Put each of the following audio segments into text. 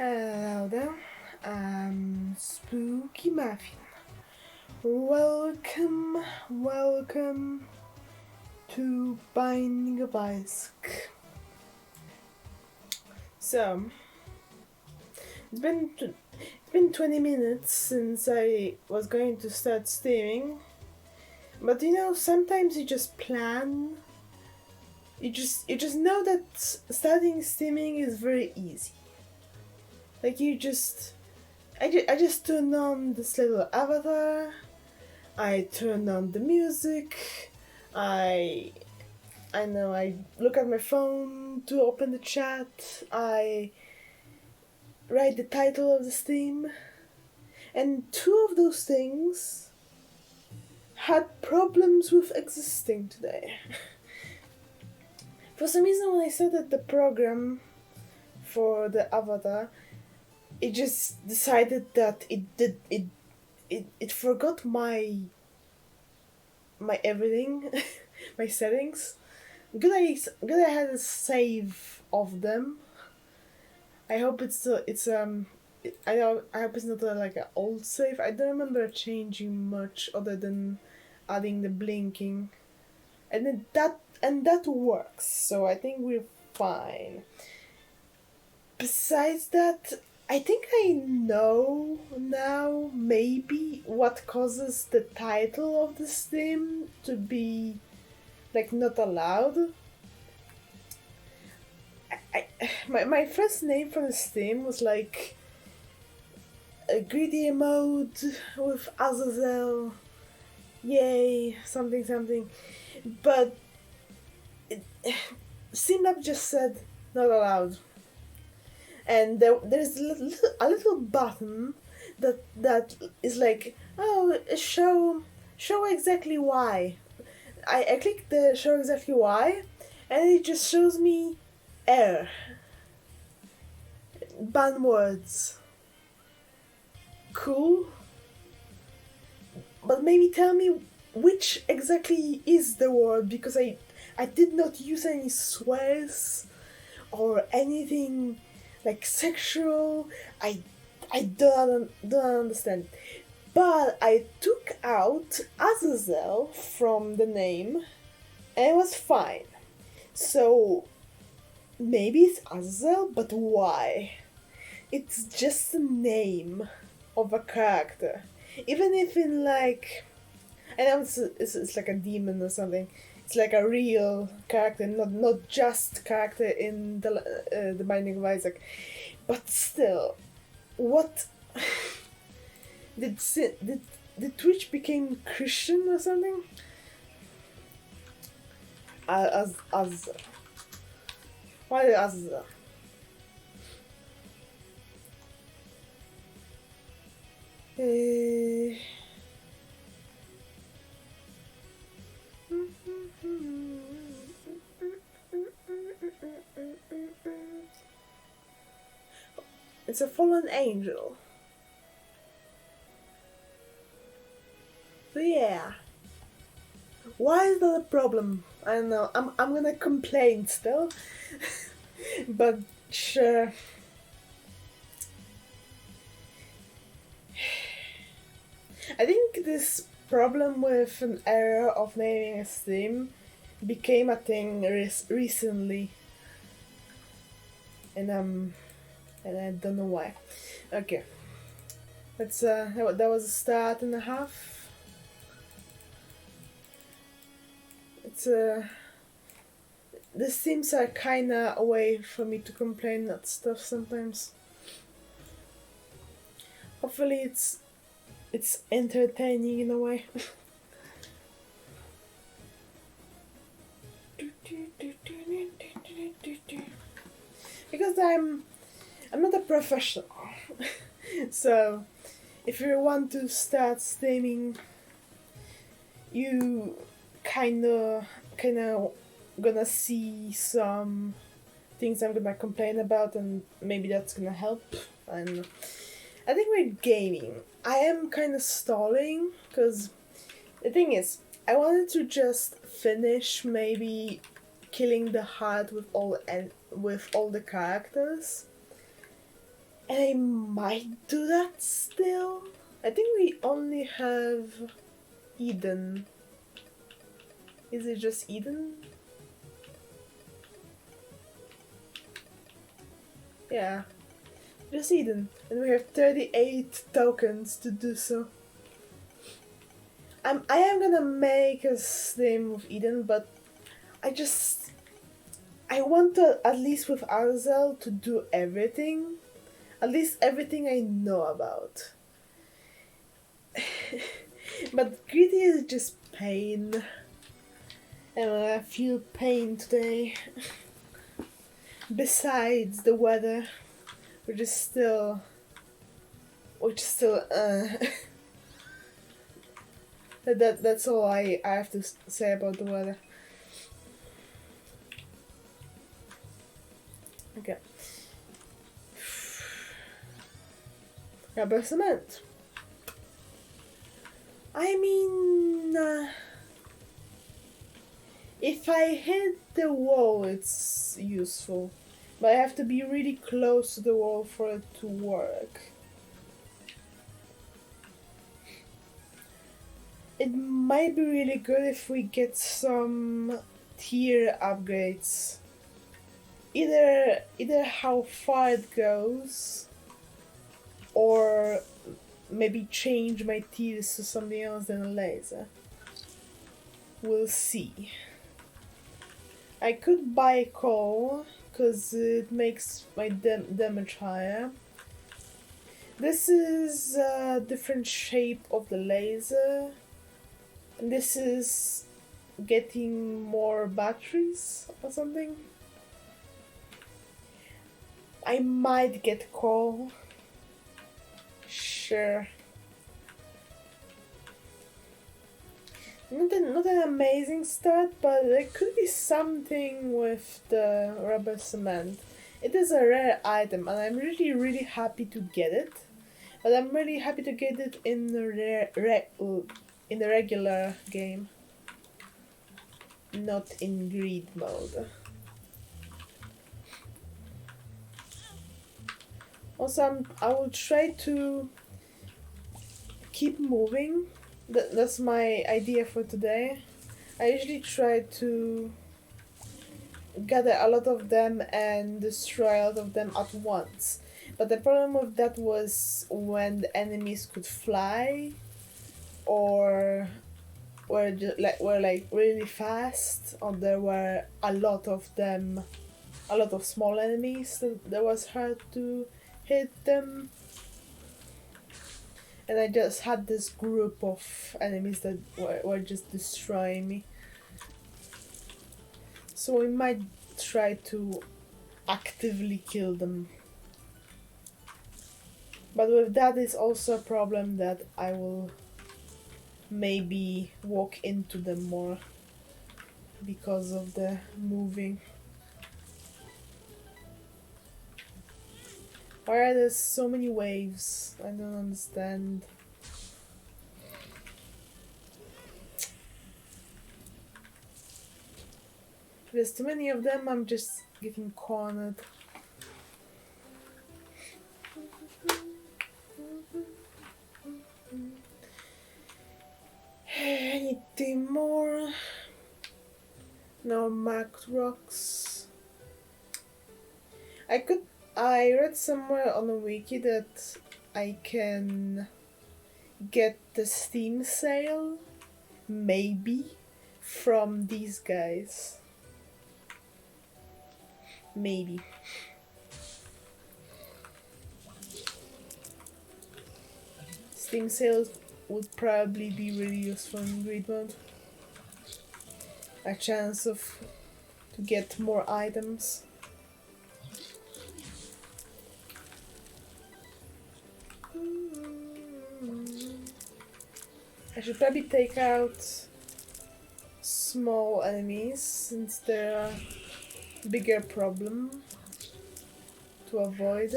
Hello there, I'm Spooky Muffin. Welcome to Binding of Isaac. So, it's been 20 minutes since I was going to start streaming, but sometimes you just plan. You just know that starting streaming is very easy. Like I just turn on this little avatar. I turn on the music. I know I look at my phone to open the chat. I write the title of the stream, and two of those things had problems with existing today. For some reason, when I started the program for the avatar, it just decided that it forgot my everything, my settings. Good I had a save of them. I hope I hope it's not like an old save. I don't remember changing much other than adding the blinking, and then that works. So I think we're fine. Besides that, I think I know now maybe what causes the title of the stream to be like not allowed. My first name for the stream was like a greedy mode with Azazel, yay, something, but Simlab just said not allowed. And there's a little button that is like, oh, show exactly why. I click the show exactly why, and it just shows me error, ban words. Cool, but maybe tell me which exactly is the word, because I did not use any swears or anything like sexual. I don't understand. But I took out Azazel from the name and it was fine. So maybe it's Azazel, but why? It's just the name of a character. Even if in like, I know it's like a demon or something. It's like a real character, not just character in the Binding of Isaac, but still, what did Twitch became Christian or something? As why as It's a fallen angel. So yeah. Why is that a problem? I don't know. I'm gonna complain still. But sure. I think this problem with an error of naming a stream became a thing recently. And I don't know why. Okay. That's that was a start and a half. It's the streams are kinda a way for me to complain that stuff sometimes. Hopefully it's entertaining in a way. Because I'm not a professional. So if you want to start streaming, you kinda gonna see some things I'm gonna complain about, and maybe that's gonna help. And I think with gaming, I am kinda stalling, because the thing is, I wanted to just finish maybe killing the heart with all the characters, And I might do that still. I think we only have Eden. Is it just Eden? Yeah, just Eden. And we have 38 tokens to do so. I am gonna make a stream with Eden, but I want to, at least with Arzel, to do everything. At least everything I know about. But greedy is just pain. And I feel pain today. Besides the weather, which is still that's all I have to say about the weather. Okay. Rubber cement. I mean, if I hit the wall, it's useful. But I have to be really close to the wall for it to work. It might be really good if we get some tier upgrades. Either how far it goes, or maybe change my tiers to something else than a laser. We'll see. I could buy coal, because it makes my damage higher. This is a different shape of the laser. And this is getting more batteries or something. I might get coal. Sure. Not an amazing start, but there could be something with the rubber cement. It is a rare item, and I'm really happy to get it. But I'm really happy to get it in the in the regular game, not in greed mode. Also, I will try to keep moving. That's my idea for today. I usually try to gather a lot of them and destroy a lot of them at once. But the problem with that was when the enemies could fly, or were really fast, or there were a lot of them, a lot of small enemies that was hard to hit them. And I just had this group of enemies that were just destroying me. So we might try to actively kill them. But with that is also a problem that I will maybe walk into them more because of the moving. Why are there so many waves? I don't understand. There's too many of them, I'm just getting cornered. Anything more? No marked rocks. I read somewhere on the wiki that I can get the Steam sale, maybe, from these guys. Maybe. Steam sales would probably be really useful in greed mode. A chance to get more items. I should probably take out small enemies since they're a bigger problem to avoid.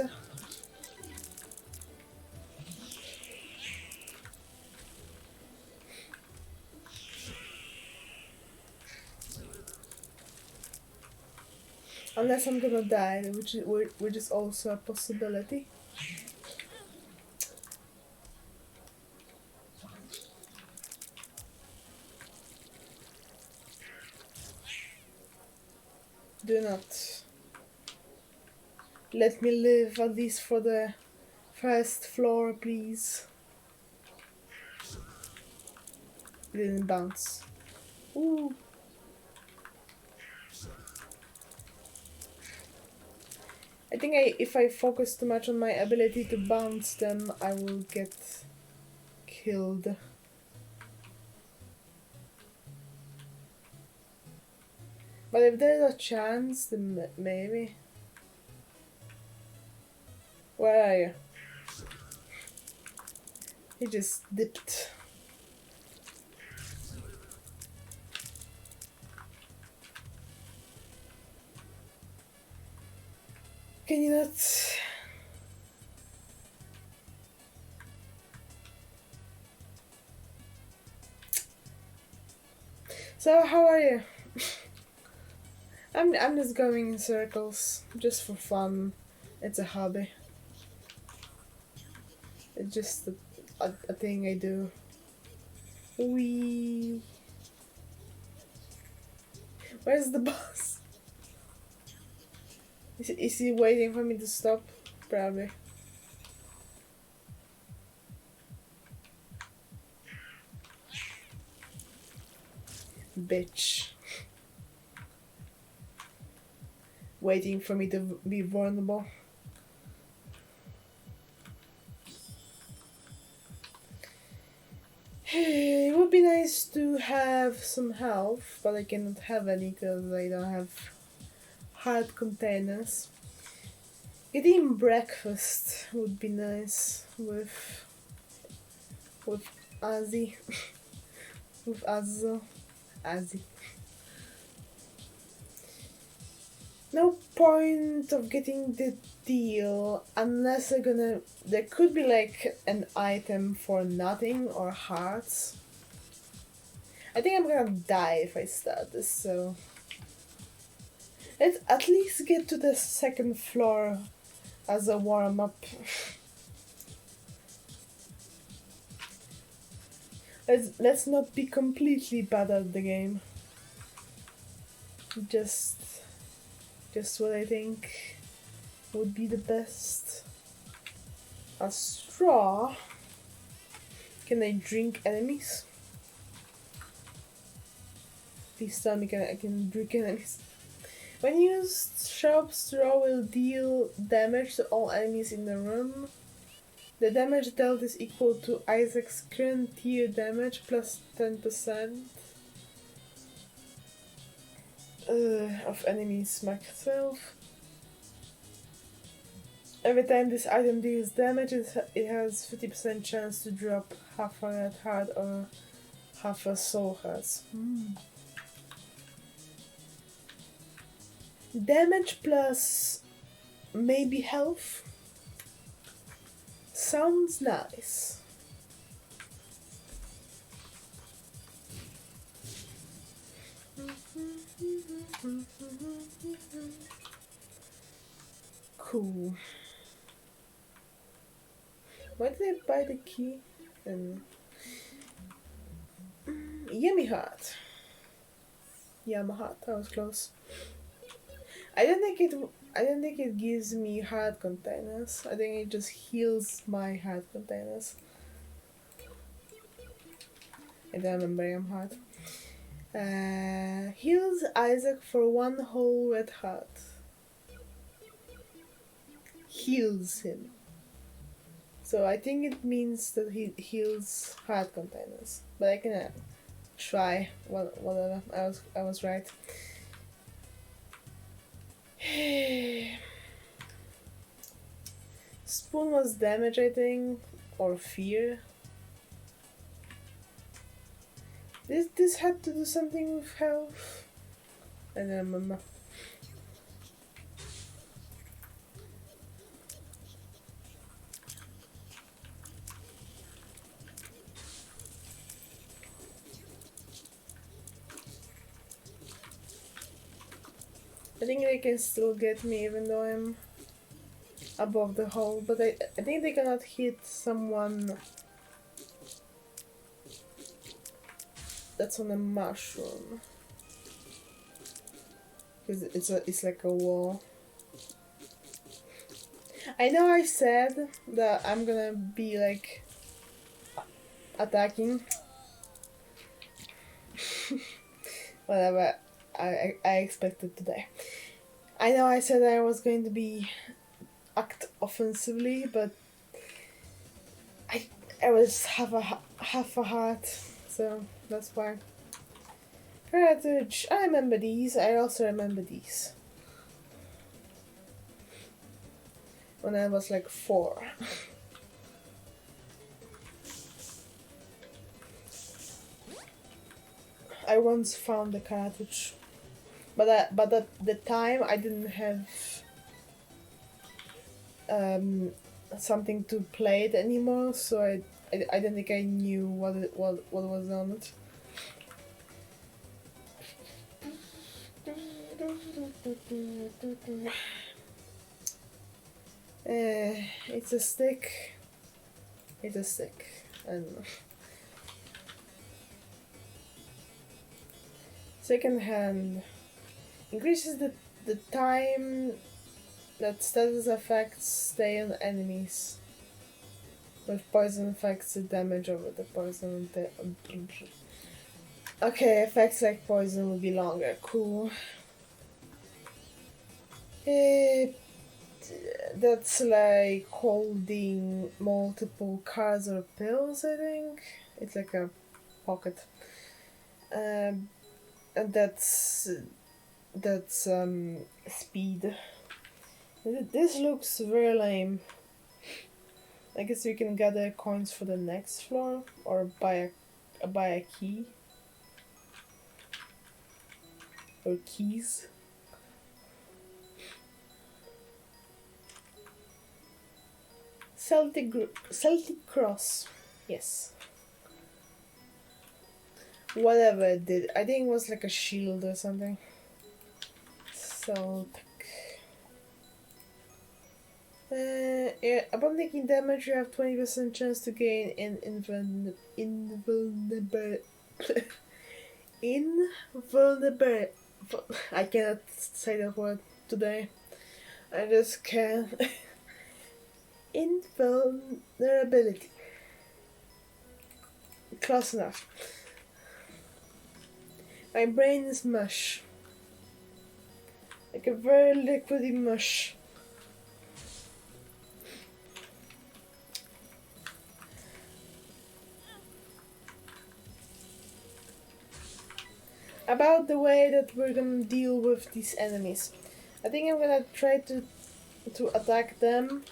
Unless I'm gonna die, which is also a possibility. Do not let me live, at least for the first floor, please. It didn't bounce. Ooh. I think if I focus too much on my ability to bounce them, I will get killed. But if there's a chance, then maybe. Where are you? He just dipped. Can you not? So how are you? I'm just going in circles, just for fun. It's a hobby. It's just a thing I do. Wee. Where's the boss? Is he waiting for me to stop? Probably. Bitch. Waiting for me to be vulnerable. It would be nice to have some health, but I cannot have any because I don't have hard containers. Getting breakfast would be nice with Azzy. With Azzy. No point of getting the deal unless there could be like an item for nothing or hearts. I think I'm gonna die if I start this, so let's at least get to the second floor as a warm-up. Let's not be completely bad at the game. Just what I think would be the best. A straw. Can I drink enemies? Please tell me I can drink enemies. When used, sharp straw will deal damage to all enemies in the room. The damage dealt is equal to Isaac's current tier damage plus 10%. Of enemies myself. Every time this item deals damage, it has 50% chance to drop half a red heart or half a soul heart. Damage plus maybe health. Sounds nice. Cool. Why did I buy the key? Yummy heart. Yummy heart. That was close. I don't think it gives me heart containers. I think it just heals my heart containers. I don't remember I'm heart. Heals Isaac for 1 whole red heart. Heals him. So I think it means that he heals heart containers. But I can try. Whatever. I was right. Spoon was damage, I think, or fear. This had to do something with health. I don't remember. I think they can still get me even though I'm above the hole, but I think they cannot hit someone that's on a mushroom. Because it's like a wall. I know I said that I'm gonna be like attacking. Whatever I expected today. I know I said I was going to be act offensively, but I was half a heart, so that's why. Heritage. I remember these. I also remember these. When I was like 4. I once found the cartridge, but at the time I didn't have something to play it anymore, so I don't think I knew what was on it. It's a stick. It's a stick. I don't know. Second hand increases the time that status effects stay on enemies. With poison effects, the damage over the poison. Okay, effects like poison will be longer. Cool. That's like holding multiple cards or pills, I think. It's like a pocket. And that's speed. This looks very lame. I guess we can gather coins for the next floor or buy a key. Or keys. Celtic Cross. Yes. Whatever it did. I think it was like a shield or something. Celtic. Yeah, upon taking damage, you have 20% chance to gain an invulnerable. I cannot say that word today. I just can't. Invulnerability. Close enough. My brain is mush. Like a very liquidy mush. About the way that we're gonna deal with these enemies. I think I'm gonna try to attack them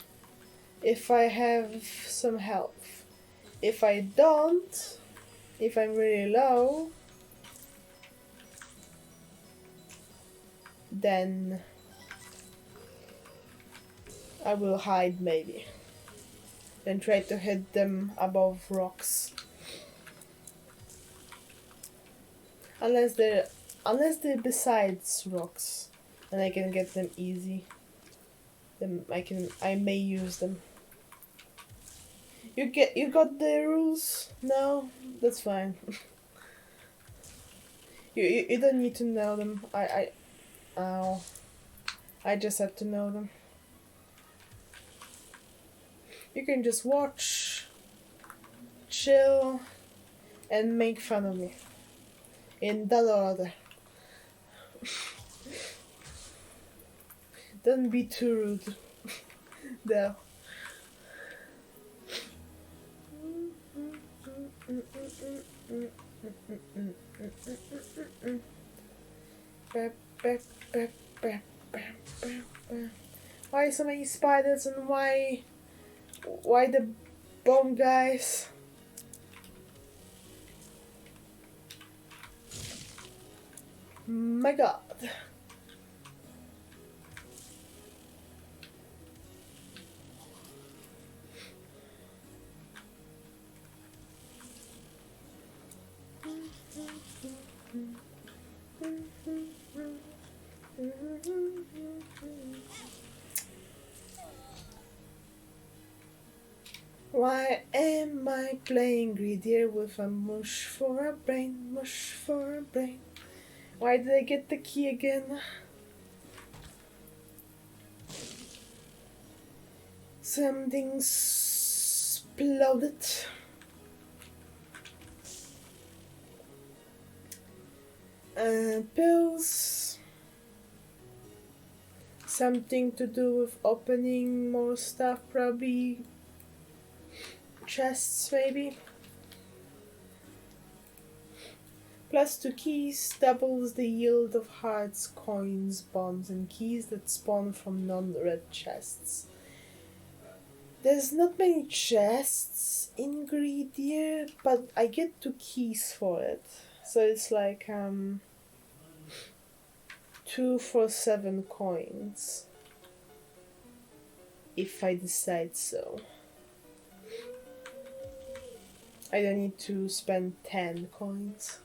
if I have some health. If I don't, if I'm really low, then I will hide maybe. Then try to hit them above rocks. Unless they're besides rocks, and I can get them easy. Then I may use them. You got the rules? No, that's fine. you don't need to know them. I just have to know them. You can just watch, chill, and make fun of me. In that order. Don't be too rude. There. Why so many spiders and why the bomb guys? My god. Why am I playing greedier with a mush for a brain, mush for a brain? Why did I get the key again? Something exploded. Pills. Something to do with opening more stuff, probably. Chests, maybe. Plus 2 keys doubles the yield of hearts, coins, bonds, and keys that spawn from non-red chests. There's not many chests in Greedier, but I get 2 keys for it. So it's like 2 for 7 coins. If I decide so. I don't need to spend 10 coins.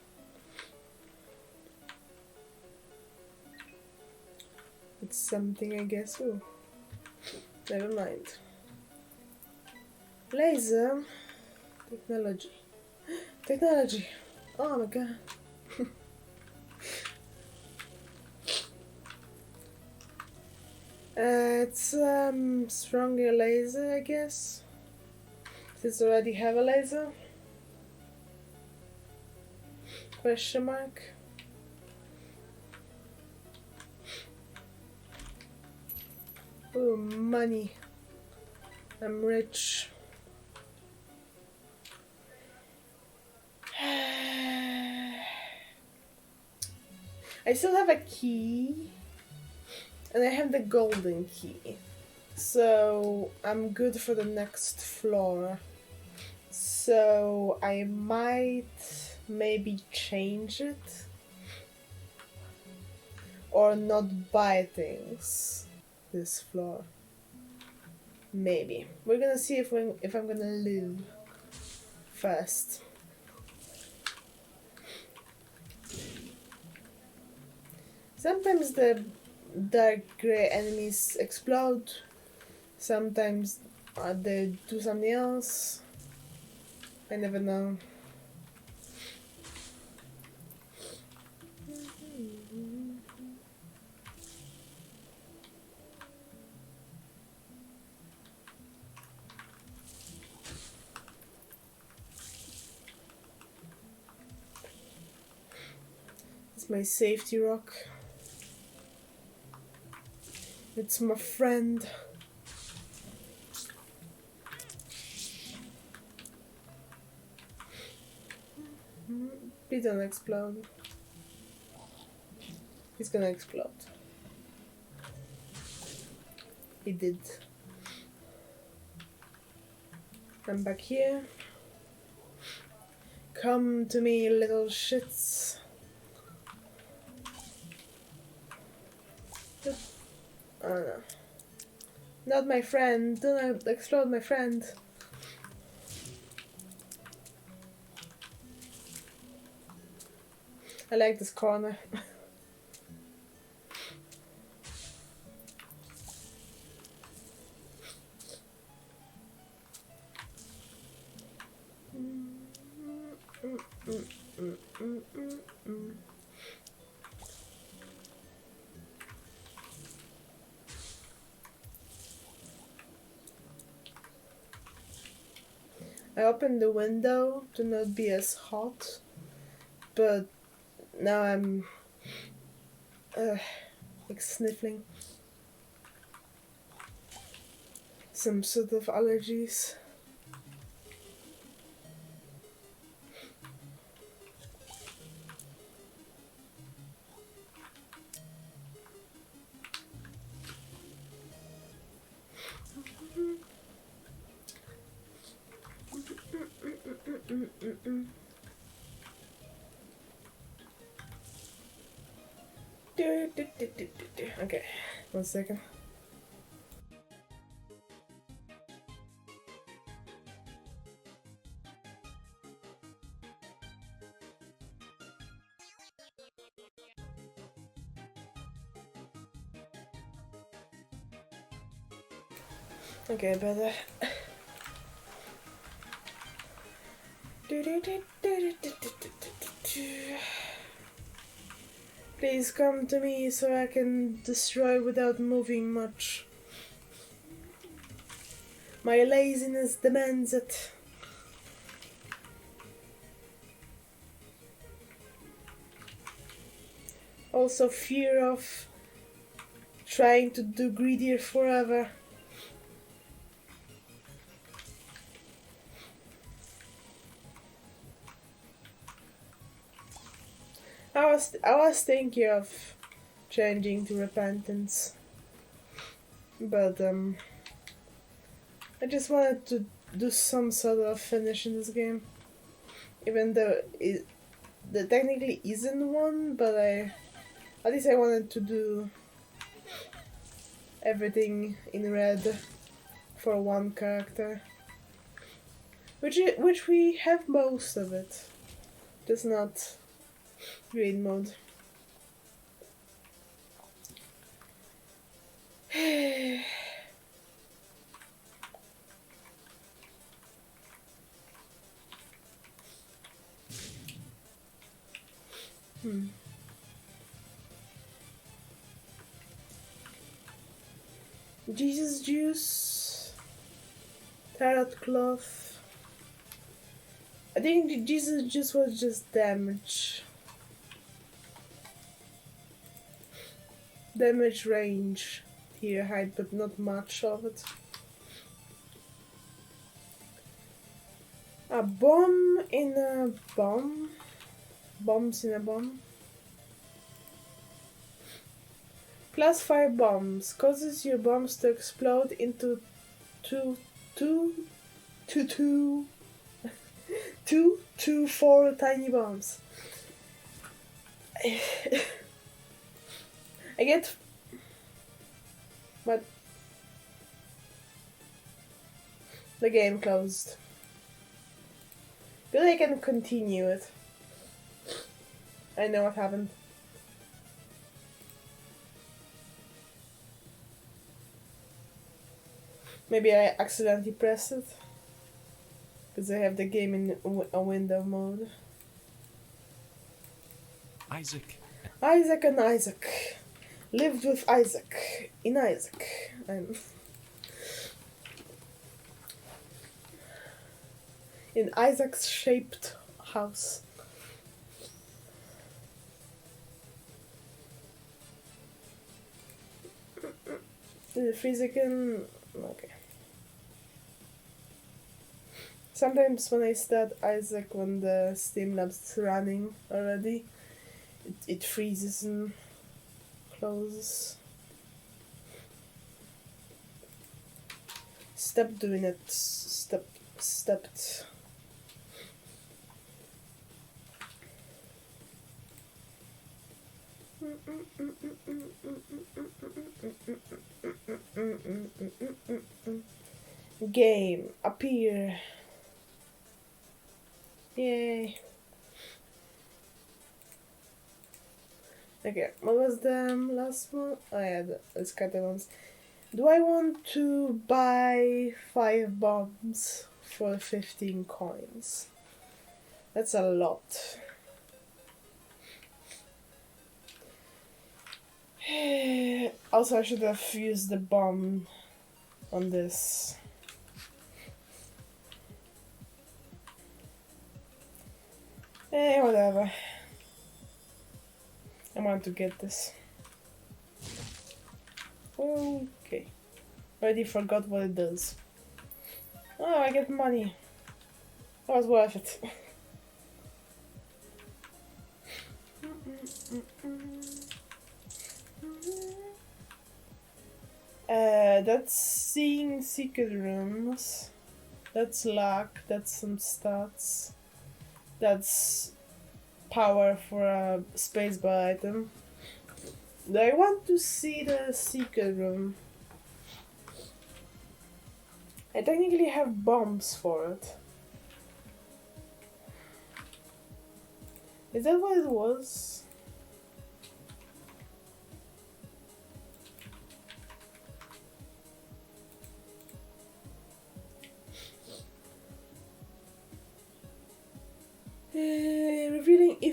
It's something, I guess. Oh, never mind. Laser. Technology. Technology. Oh my god. It's stronger laser, I guess. Does it already have a laser? Question mark. Oh, money. I'm rich. I still have a key. And I have the golden key. So I'm good for the next floor. So I might maybe change it. Or not buy things this floor. Maybe. We're gonna see if I'm gonna live first. Sometimes the dark grey enemies explode. Sometimes they do something else. I never know. It's my safety rock. It's my friend. Please don't explode. He's gonna explode. He did. I'm back here. Come to me, little shits. Oh no. Not my friend. Do not explode my friend. I like this corner. I opened the window to not be as hot, but now I'm like sniffling. Some sort of allergies. Okay, 1 second. Okay, better. Please come to me so I can destroy without moving much. My laziness demands it. Also fear of trying to do greedier forever. I was thinking of changing to repentance, but I just wanted to do some sort of finish in this game, even though there technically isn't one. But at least I wanted to do everything in red for one character, which we have most of it, just not green mode. Jesus juice, tarot cloth. I think the Jesus juice was just damage range here, height, but not much of it. A bomb in a bomb. Bombs in a bomb. +5 bombs causes your bombs to explode into two to 4 tiny bombs. I get what? The game closed. But I can continue it. I know what happened. Maybe I accidentally pressed it. Because I have the game in a window mode. Isaac and Isaac. Lived with Isaac. In Isaac. In Isaac's shaped house. Did it freeze again? Okay. Sometimes when I start Isaac, when the Streamlabs is running already, it freezes and closes. Stop doing it. Stopped. Game appear. Yay. Okay, what was the last one? Oh yeah, the scatter ones. Do I want to buy 5 bombs for 15 coins? That's a lot. Also, I should have used the bomb on this. Whatever. I want to get this. Okay. Already forgot what it does. Oh, I get money. That was worth it. That's seeing secret rooms. That's luck. That's some stats. That's power for a spacebar item. Do I want to see the secret room? I technically have bombs for it. Is that what it was?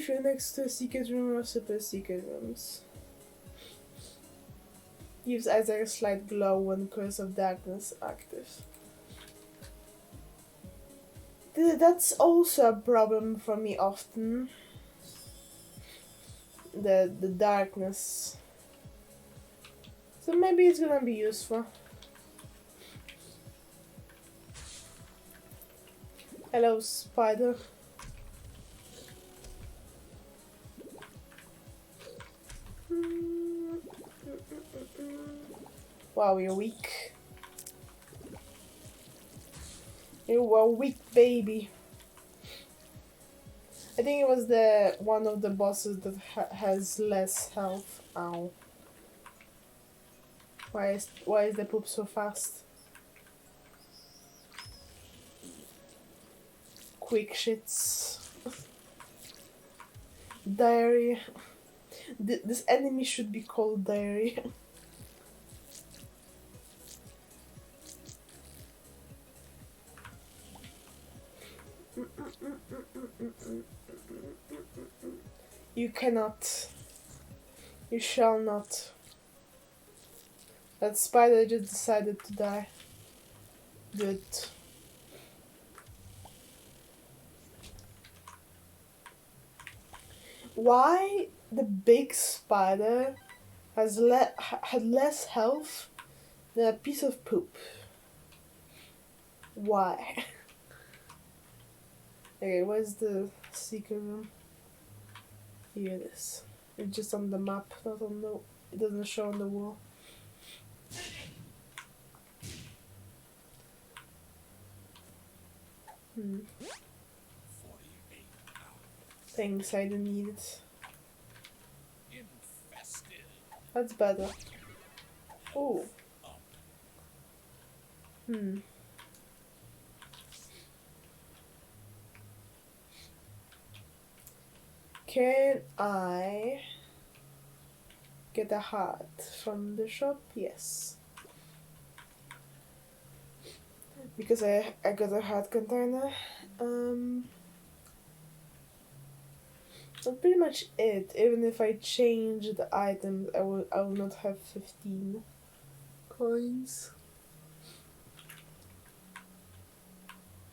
if you're next to a secret room or super secret rooms. Gives Isaac a slight glow when Curse of Darkness active. That's also a problem for me often. The darkness. So maybe it's gonna be useful. Hello, spider. Wow, you're weak. You are weak, baby. I think it was the one of the bosses that has less health. Ow. Why is the poop so fast? Quick shits. Diarrhea. This enemy should be called diarrhea. You cannot. You shall not. That spider just decided to die. Good. Why the big spider has had less health than a piece of poop? Why? Okay, where's the secret room? Here it is. It's just on the map, not on the. It doesn't show on the wall. Thanks, I don't need it. That's better. Oh. Can I get a heart from the shop? Yes. Because I got a heart container. That's pretty much it. Even if I change the items, I will not have 15 coins.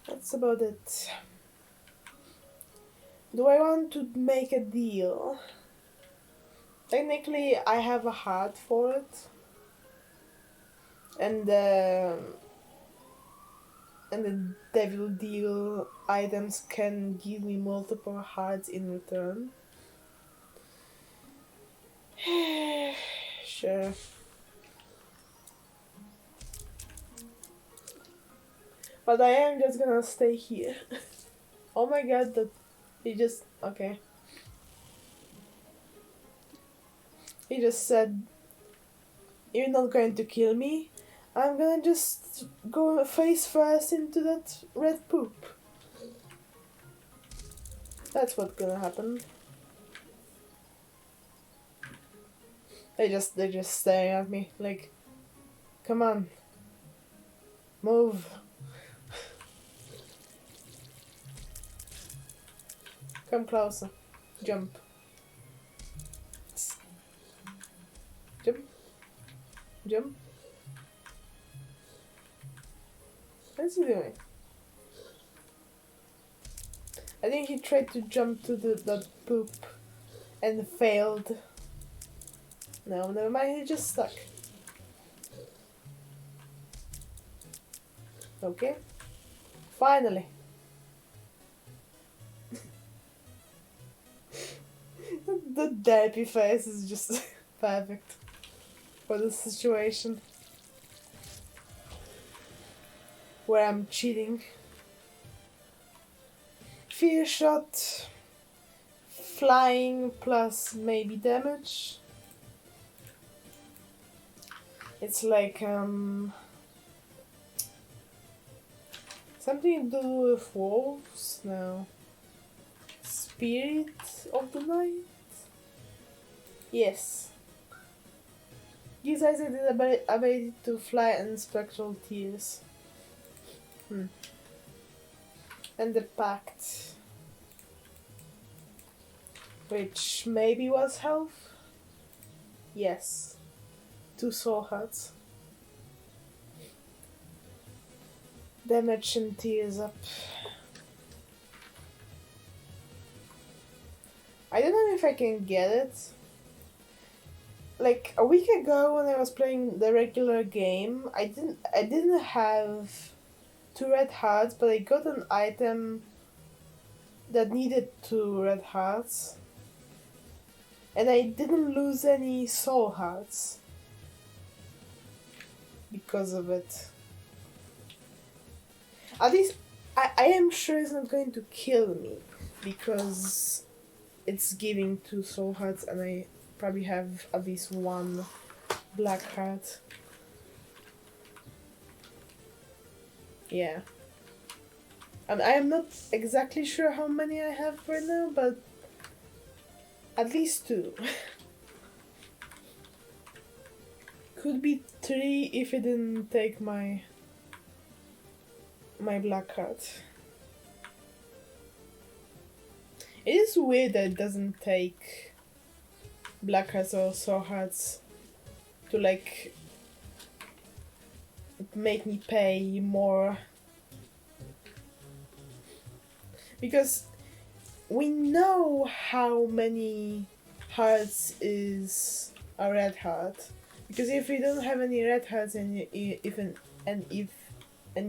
That's about it. Do I want to make a deal? Technically, I have a heart for it. And the devil deal items can give me multiple hearts in return. Sure. But I am just gonna stay here. Oh my god, that he just okay. He just said, "You're not going to kill me. I'm gonna just go face first into that red poop." That's what's gonna happen. They're just staring at me like, come on, move. Come closer. Jump. Jump. Jump. What's he doing? I think he tried to jump to that poop and failed. No, never mind, he just stuck. Okay. Finally. The derpy face is just perfect for the situation where I'm cheating. Fear shot, flying plus maybe damage. It's like something to do with wolves? No. Spirit of the night? Yes. Gives Isaac the ability to fly and spectral tears. And the pact. which maybe was health. Yes, 2 soul hearts. Damage and tears up. I don't know if I can get it. Like a week ago when I was playing the regular game, I didn't have 2 red hearts, but I got an item that needed 2 red hearts. And I didn't lose any soul hearts because of it. At least I am sure it's not going to kill me because it's giving 2 soul hearts and I probably have at least 1 black heart. Yeah. And I am not exactly sure how many I have right now, but at least 2. Could be 3 if it didn't take my black heart. It is weird that it doesn't take black hearts or soul hearts to like make me pay more, because we know how many hearts is a red heart. Because if you don't have any red hearts and you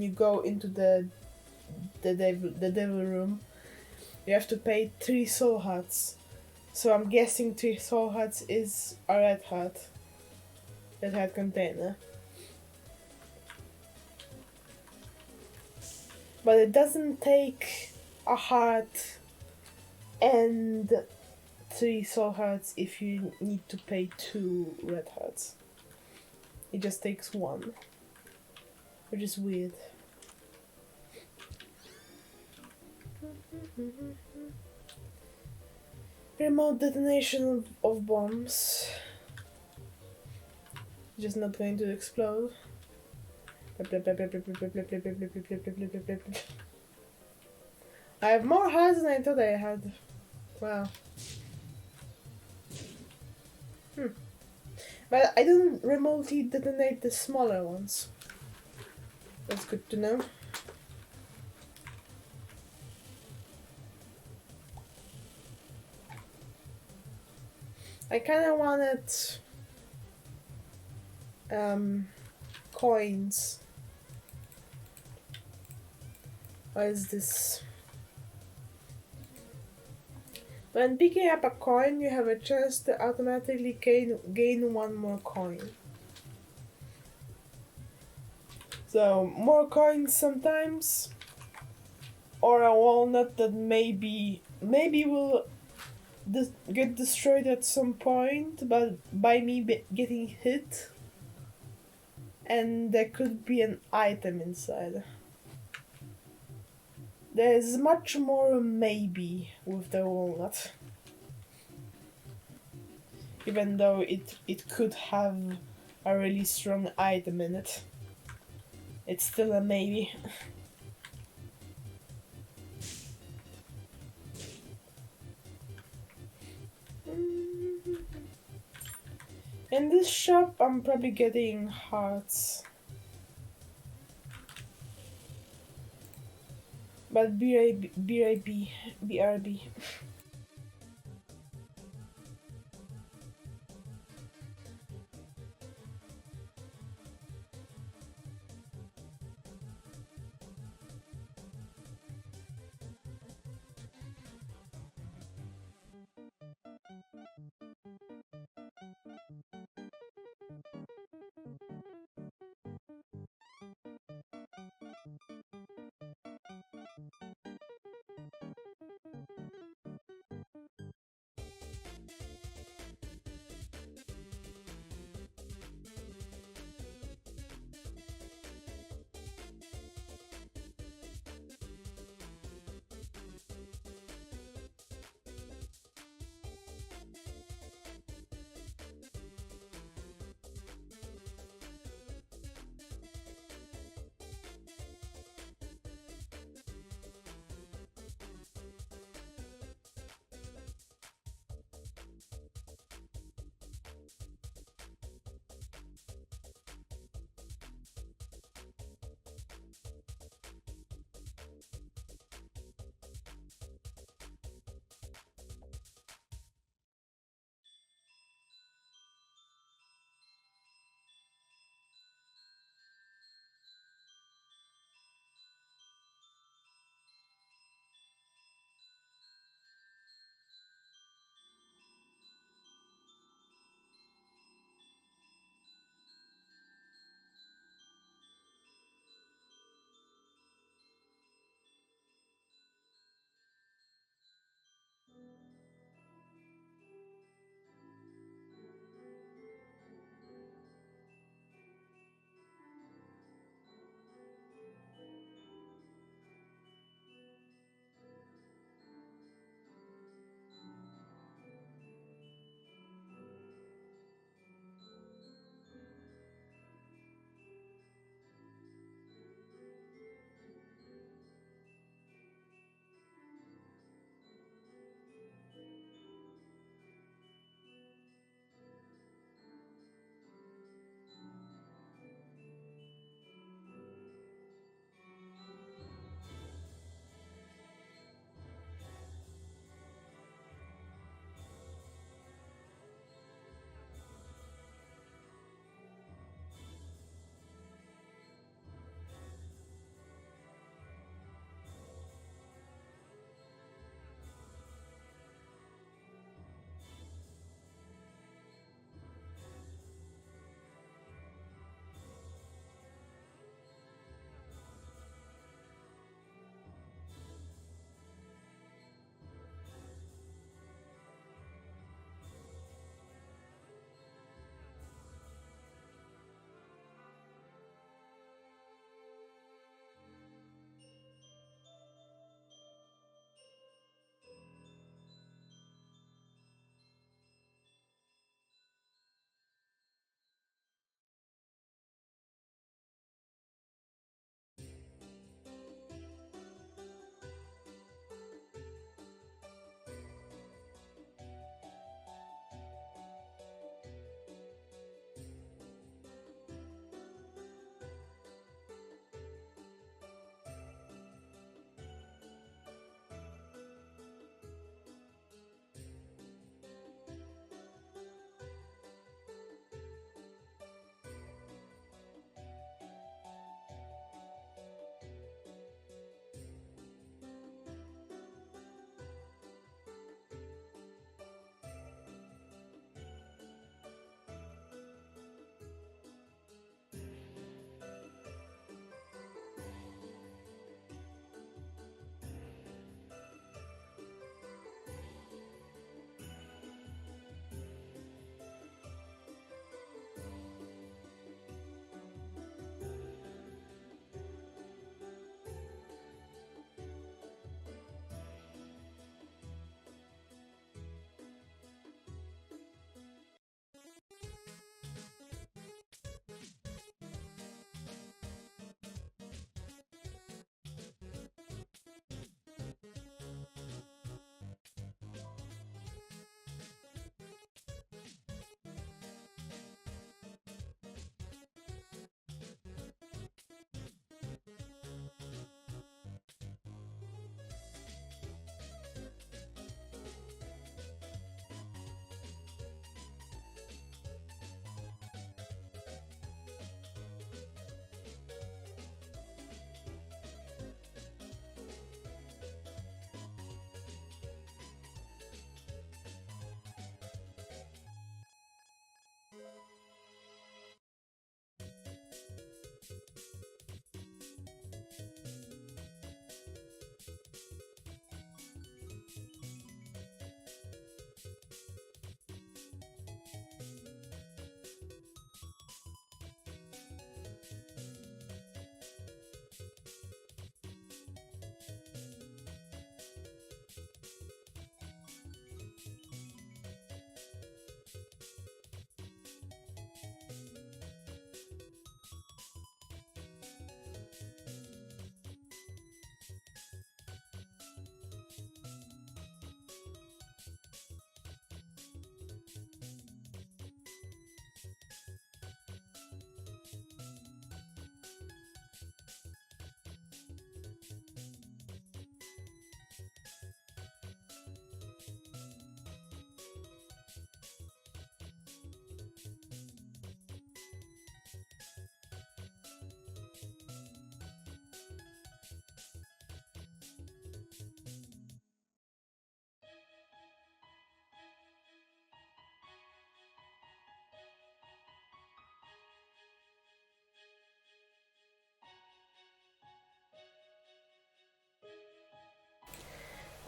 go into the devil room, you have to pay 3 soul hearts. So I'm guessing 3 soul hearts is a red heart container. But it doesn't take a heart and 3 soul hearts if you need to pay 2 red hearts. It just takes 1, which is weird. Remote detonation of bombs. Just not going to explode. I have more hearts than I thought I had. Wow. But I don't remotely detonate the smaller ones. That's good to know. I kinda wanted coins. What is this? When picking up a coin, you have a chance to automatically gain 1 more coin. So, more coins sometimes, or a walnut that maybe will get destroyed at some point, but by me getting hit, and there could be an item inside. There's much more maybe with the walnut. Even though it could have a really strong item in it. It's still a maybe. In this shop, I'm probably getting hearts. But BRB.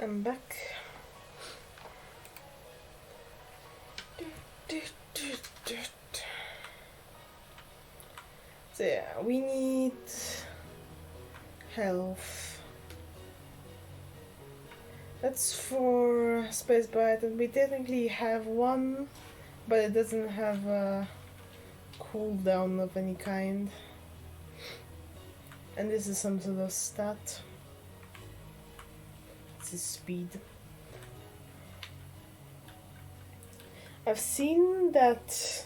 I'm back. So yeah, we need health. That's for space bite, and we technically have one, but it doesn't have a cooldown of any kind. And this is some sort of stat. This is speed. I've seen that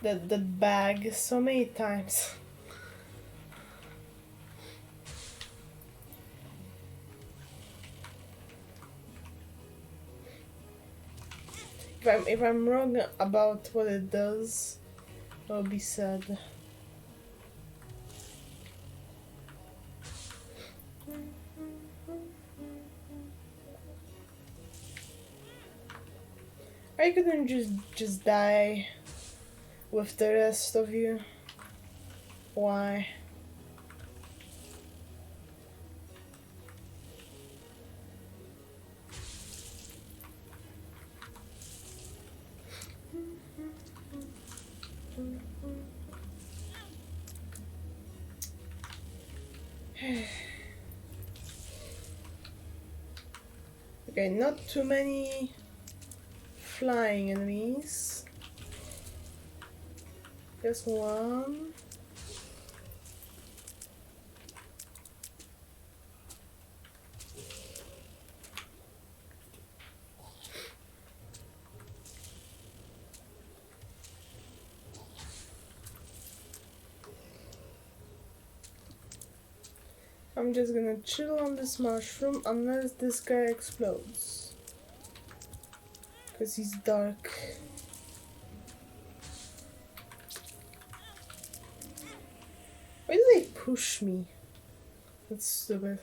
bag so many times. If I'm wrong about what it does, I'll be sad. I couldn't just die with the rest of you. Why? Okay, not too many flying enemies. Just one. I'm just gonna chill on this mushroom unless this guy explodes. Because he's dark. Why do they push me? That's stupid.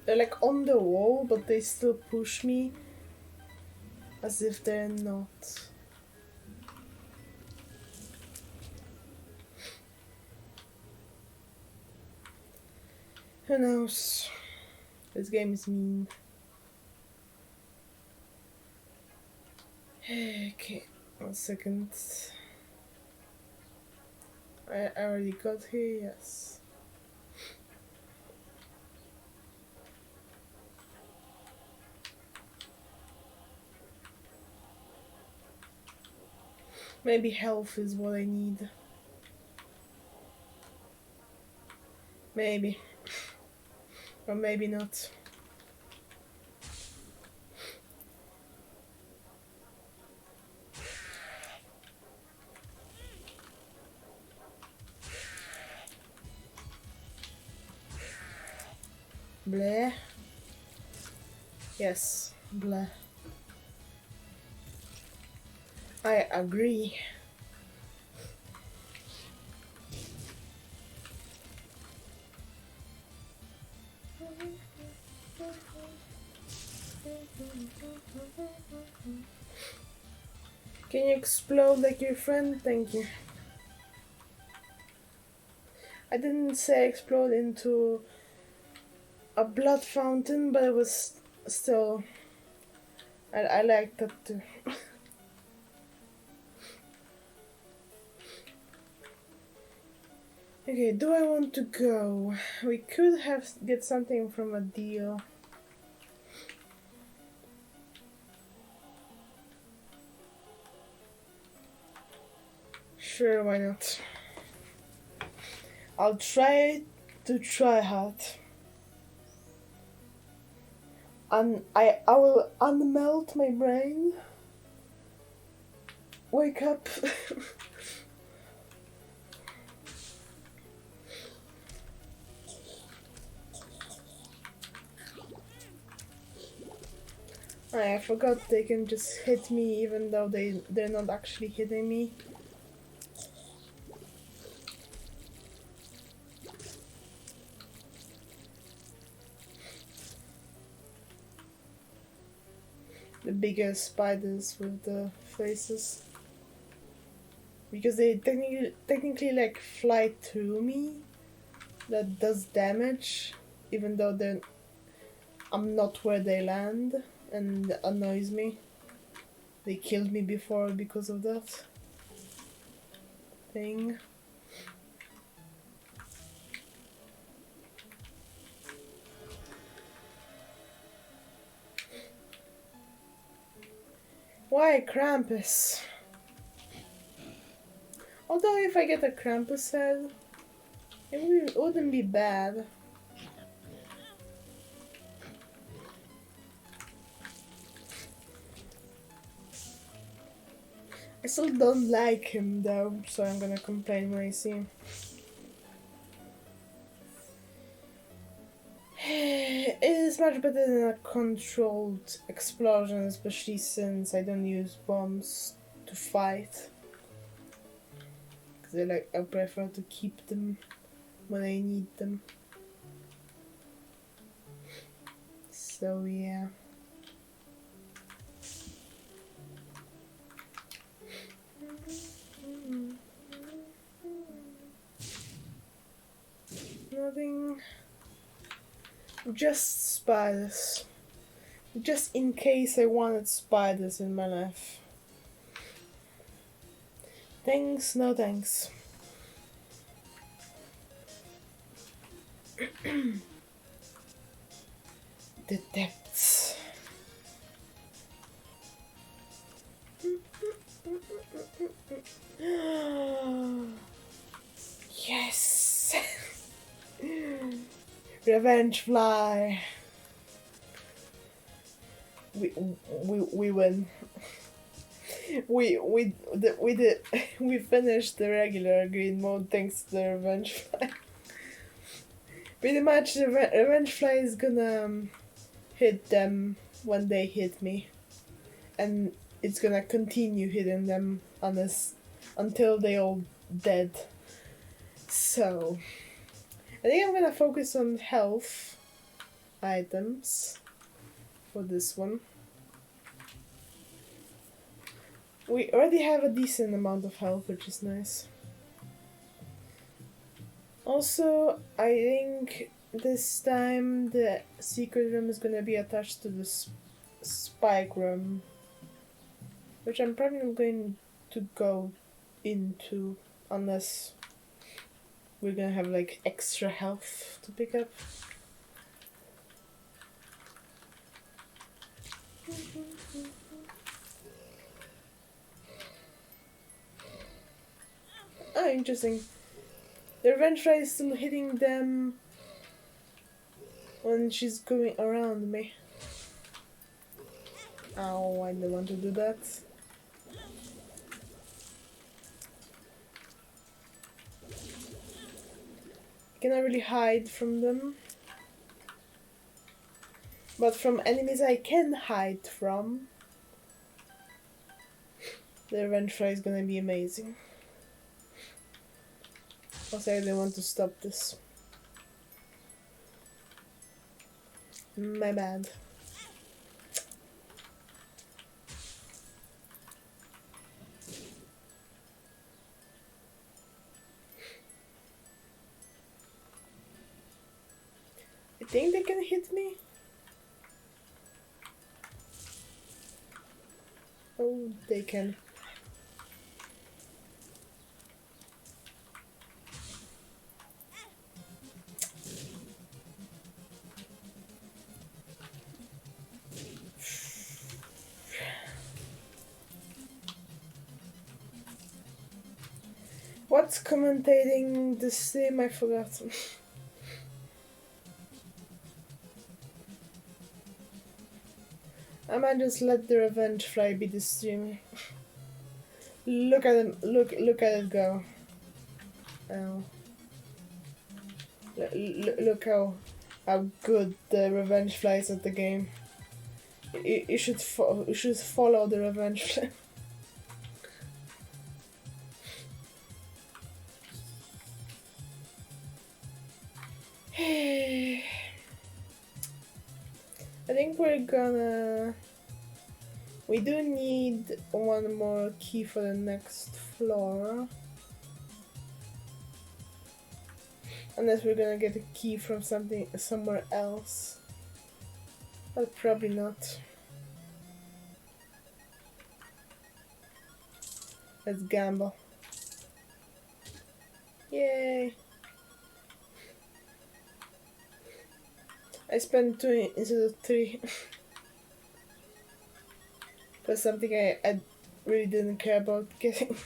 They're like on the wall, but they still push me as if they're not. Who knows? This game is mean. Okay, 1 second. I already got here, yes. Maybe health is what I need. Maybe. Or maybe not. Bleh. Yes, bleh. I agree. Can you explode like your friend? Thank you. I didn't say explode into a blood fountain, but it was still... I like that too. Okay, do I want to go? We could get something from a deal. Sure, why not? I'll try to try hard. I will unmelt my brain. Wake up. I forgot they can just hit me even though they're not actually hitting me. The bigger spiders with the faces. Because they technically like fly through me. That does damage. even though I'm not where they land, and it annoys me. They killed me before because of that thing. Why Krampus? Although if I get a Krampus head, it wouldn't be bad. I still don't like him though, so I'm gonna complain when I see him. It is much better than a controlled explosion, especially since I don't use bombs to fight. Because I prefer to keep them when I need them. So yeah. Nothing. Just spiders. Just in case I wanted spiders in my life. Thanks, no thanks. The depths. Yes! Revenge fly. We win. We finished the regular green mode thanks to the revenge fly. Pretty much the revenge fly is gonna hit them when they hit me, and it's gonna continue hitting them until they all dead. So I think I'm gonna focus on health items for this one. We already have a decent amount of health, which is nice. Also, I think this time the secret room is gonna be attached to the spike room, which I'm probably not going to go into unless we're gonna have like extra health to pick up. Oh, interesting. The revenge fly is still hitting them when she's going around me. Ow, I don't want to do that. Can I really hide from them? But from enemies I can hide from, the revenge fly is gonna be amazing. Also, I don't want to stop this. My bad. I think they can hit me. Oh, they can. What's commentating the stream? I forgot. I might just let the revenge fly be the streamer. Look at him! Look at it go! Ow! Look how good the revenge fly is at the game. You should follow the revenge fly. I think we do need one more key for the next floor. Unless we're gonna get a key from somewhere else. But probably not. Let's gamble. Yay! I spent 2 instead of 3. For something I really didn't care about getting.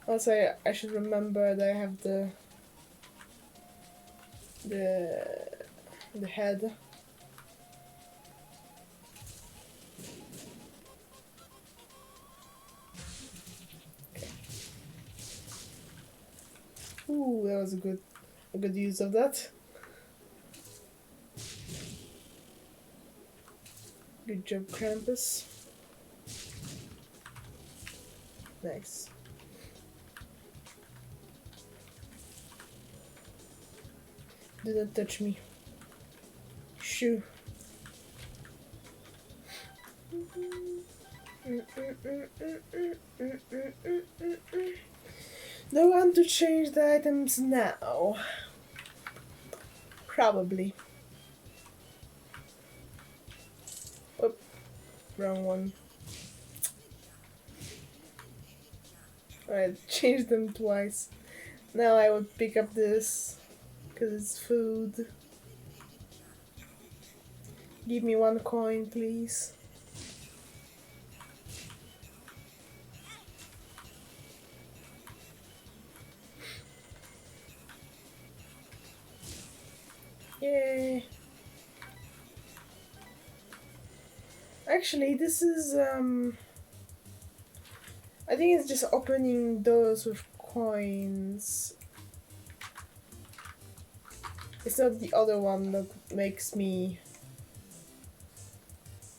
Also, I should remember that I have the head. Okay. Ooh, that was a good use of that. Good job, Krampus. Nice. Do not touch me. Shoo. Do I want to change the items now? Probably. Oh, wrong one. Alright, change them twice. Now I would pick up this, because it's food. Give me 1 coin, please. Yay! Actually, this is, I think it's just opening doors with coins. It's not the other one that makes me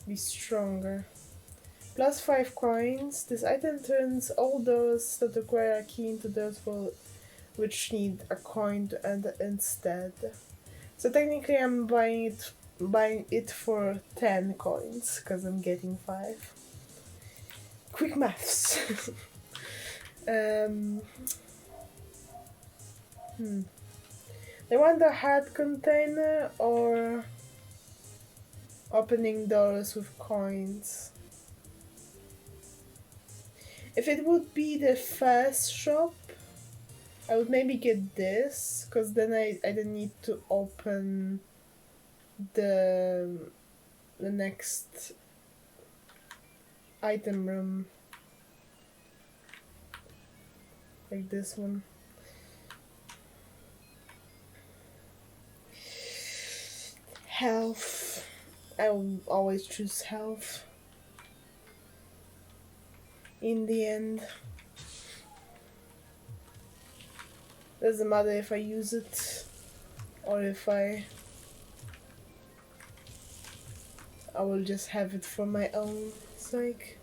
be stronger. Plus 5 coins. This item turns all doors that require a key into doors which need a coin to enter instead. So technically I'm buying it for 10 coins, because I'm getting 5. Quick maths. I want a hard container or opening doors with coins. If it would be the first shop, I would maybe get this, because then I don't need to open the next item room. Like this one. Health. I will always choose health. In the end. Doesn't matter if I use it or if I will just have it for my own sake.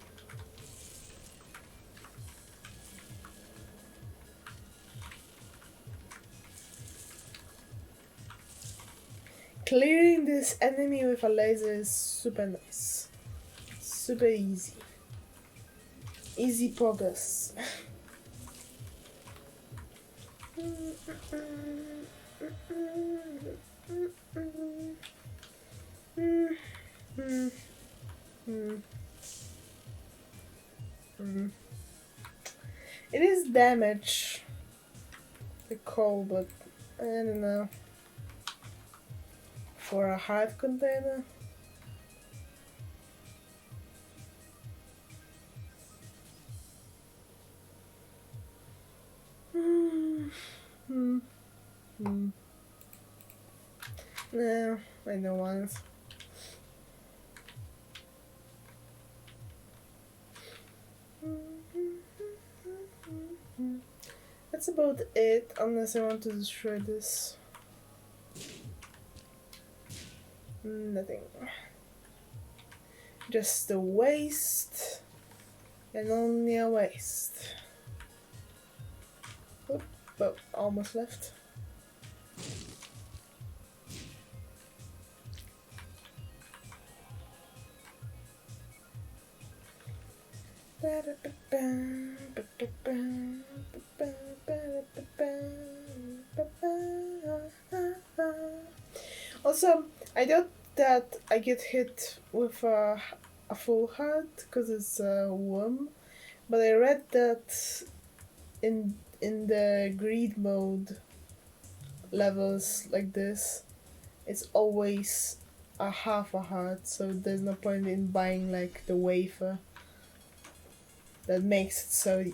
Clearing this enemy with a laser is super nice. Super easy. Easy progress. It is damage, the coal, but I don't know. For a hard container. No, I don't want. That's about it, unless I want to destroy this. Nothing. Just a waste, and only a waste. Oop, but almost left. Also, I doubt that I get hit with a full heart because it's a worm, but I read that in the greed mode levels like this, it's always a half a heart, so there's no point in buying like the wafer that makes it so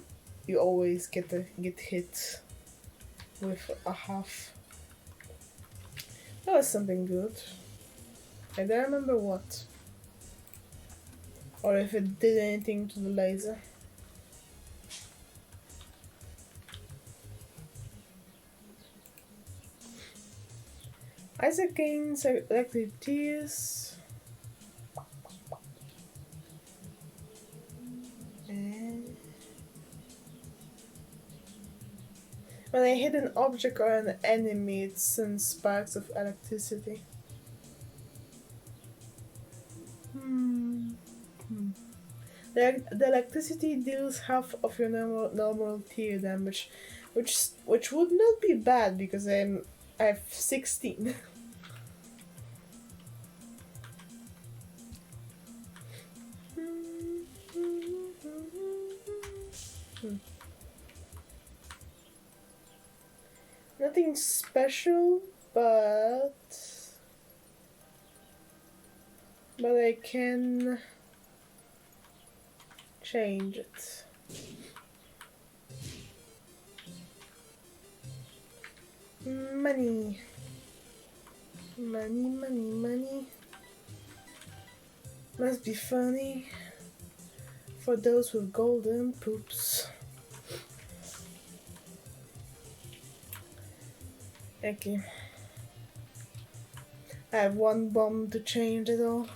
you always get hit with a half. That was something good. I don't remember what. Or if it did anything to the laser. Isaac gains electric tears. When I hit an object or an enemy, it sends sparks of electricity. The electricity deals half of your normal tear damage, which would not be bad because I have 16. Nothing special, but I can change it. Money. Money, money, money. Must be funny for those with golden poops. Okay. I have one bomb to change it all.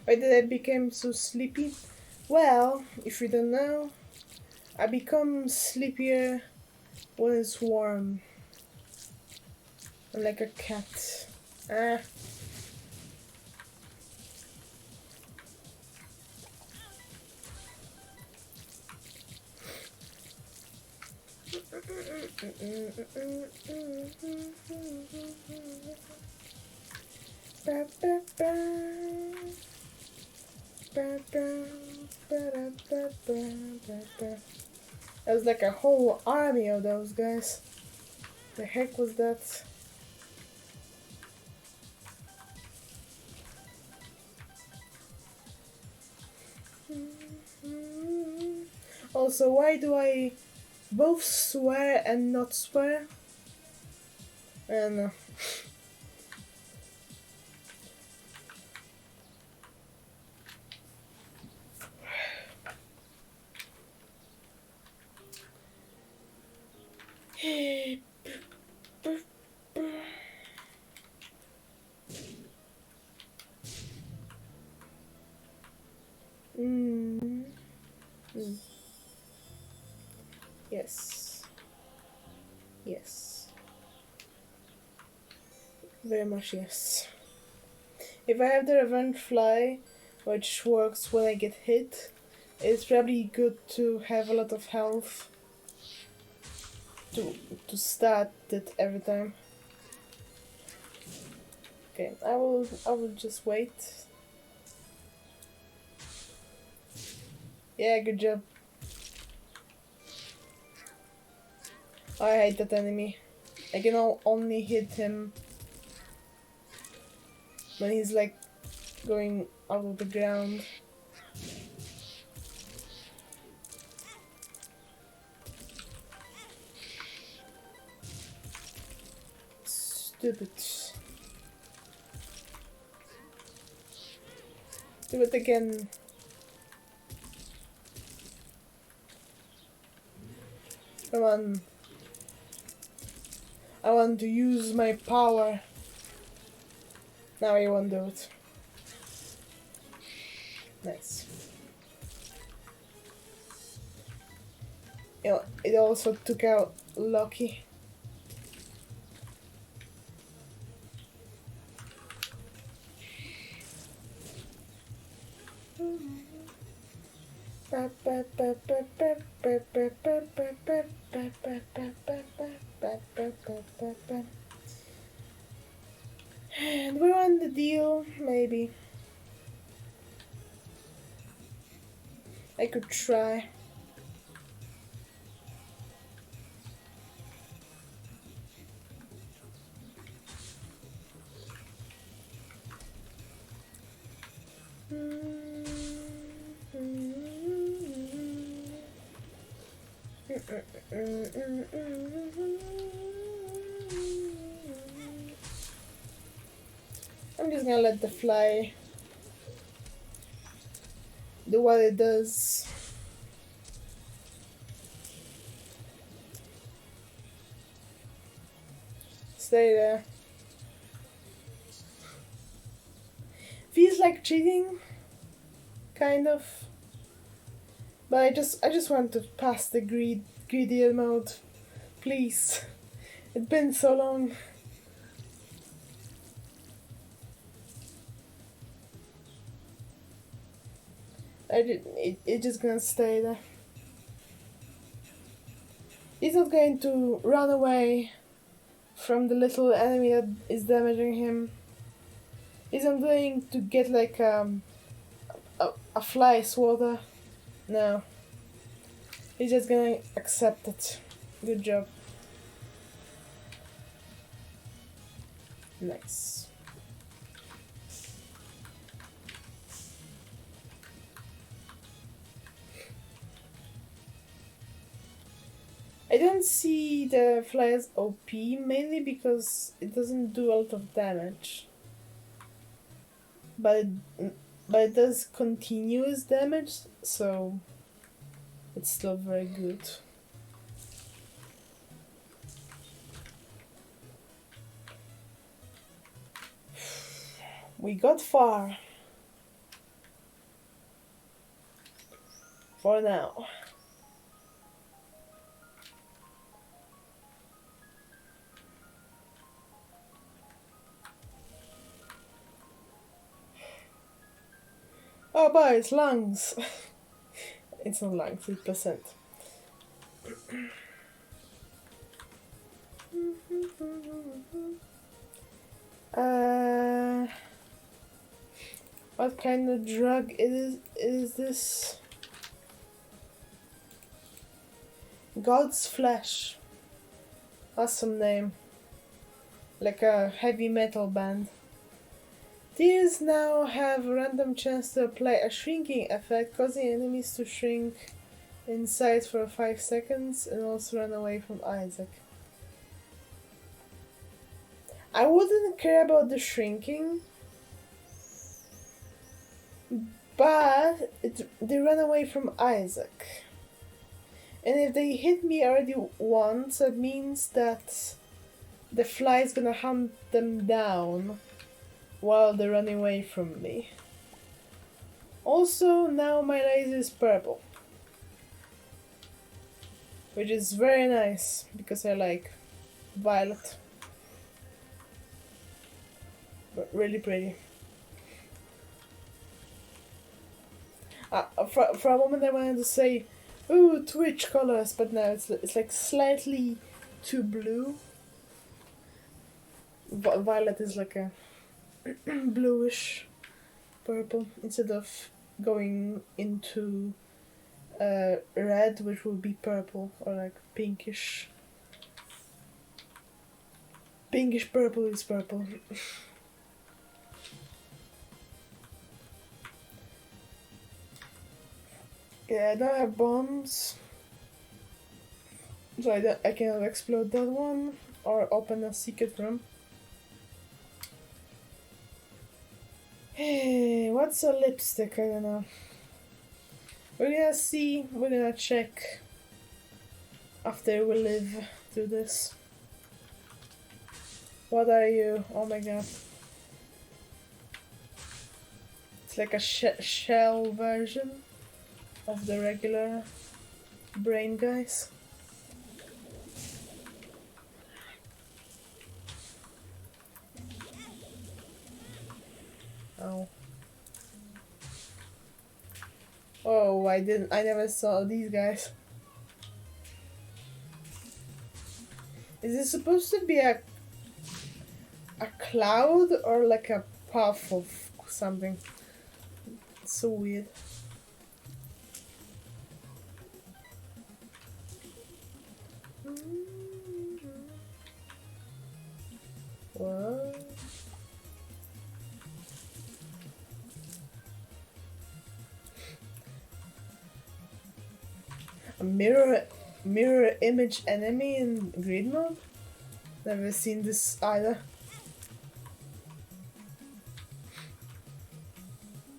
Why did I become so sleepy? Well, if you don't know, I become sleepier when it's warm. I'm like a cat. Ah. That was like a whole army of those guys. The heck was that? Also, why do I both swear and not swear? I don't know. Yes. Yes. Very much yes. If I have the revenge fly, which works when I get hit, it's probably good to have a lot of health to start it every time. Okay, I will just wait. Yeah, good job. I hate that enemy. I can only hit him when he's like going out of the ground. Stupid. Do it again. Come on. I want to use my power. Now I won't do it. Nice. It also took out Lucky. And we're on the deal, maybe. I could try. I'm just gonna let the fly do what it does. Stay there. Feels like cheating, kind of. But I just want to pass the greedy mode, please. It's been so long. It's just gonna stay there. He's not going to run away from the little enemy that is damaging him. He's not going to get like a fly swatter. No. He's just gonna accept it. Good job. Nice. I don't see the fly as OP, mainly because it doesn't do a lot of damage. But it does continuous damage, so it's still very good. We got far. For now. Oh boy, it's lungs. It's not lungs, it's percent. What kind of drug is this? God's Flesh. Awesome name. Like a heavy metal band. These now have a random chance to apply a shrinking effect, causing enemies to shrink in size for 5 seconds and also run away from Isaac. I wouldn't care about the shrinking, but they run away from Isaac. And if they hit me already once, that means that the fly is gonna hunt them down while they're running away from me. Also, now my laser is purple, which is very nice because I like violet. But really pretty. For a moment I wanted to say, ooh, Twitch colors, but now it's like slightly too blue. Violet is like a bluish purple instead of going into red, which would be purple, or like pinkish. Pinkish purple is purple. Yeah, I don't have bombs, so I cannot explode that one or open a secret room. Hey, what's a lipstick? I don't know. We're gonna see, we're gonna check after we live through this. What are you? Oh my god. It's like a shell version of the regular brain guys. Oh. Oh, I never saw these guys. Is this supposed to be a cloud or like a puff of something? It's so weird. What? A mirror image enemy in grid mode? Never seen this either.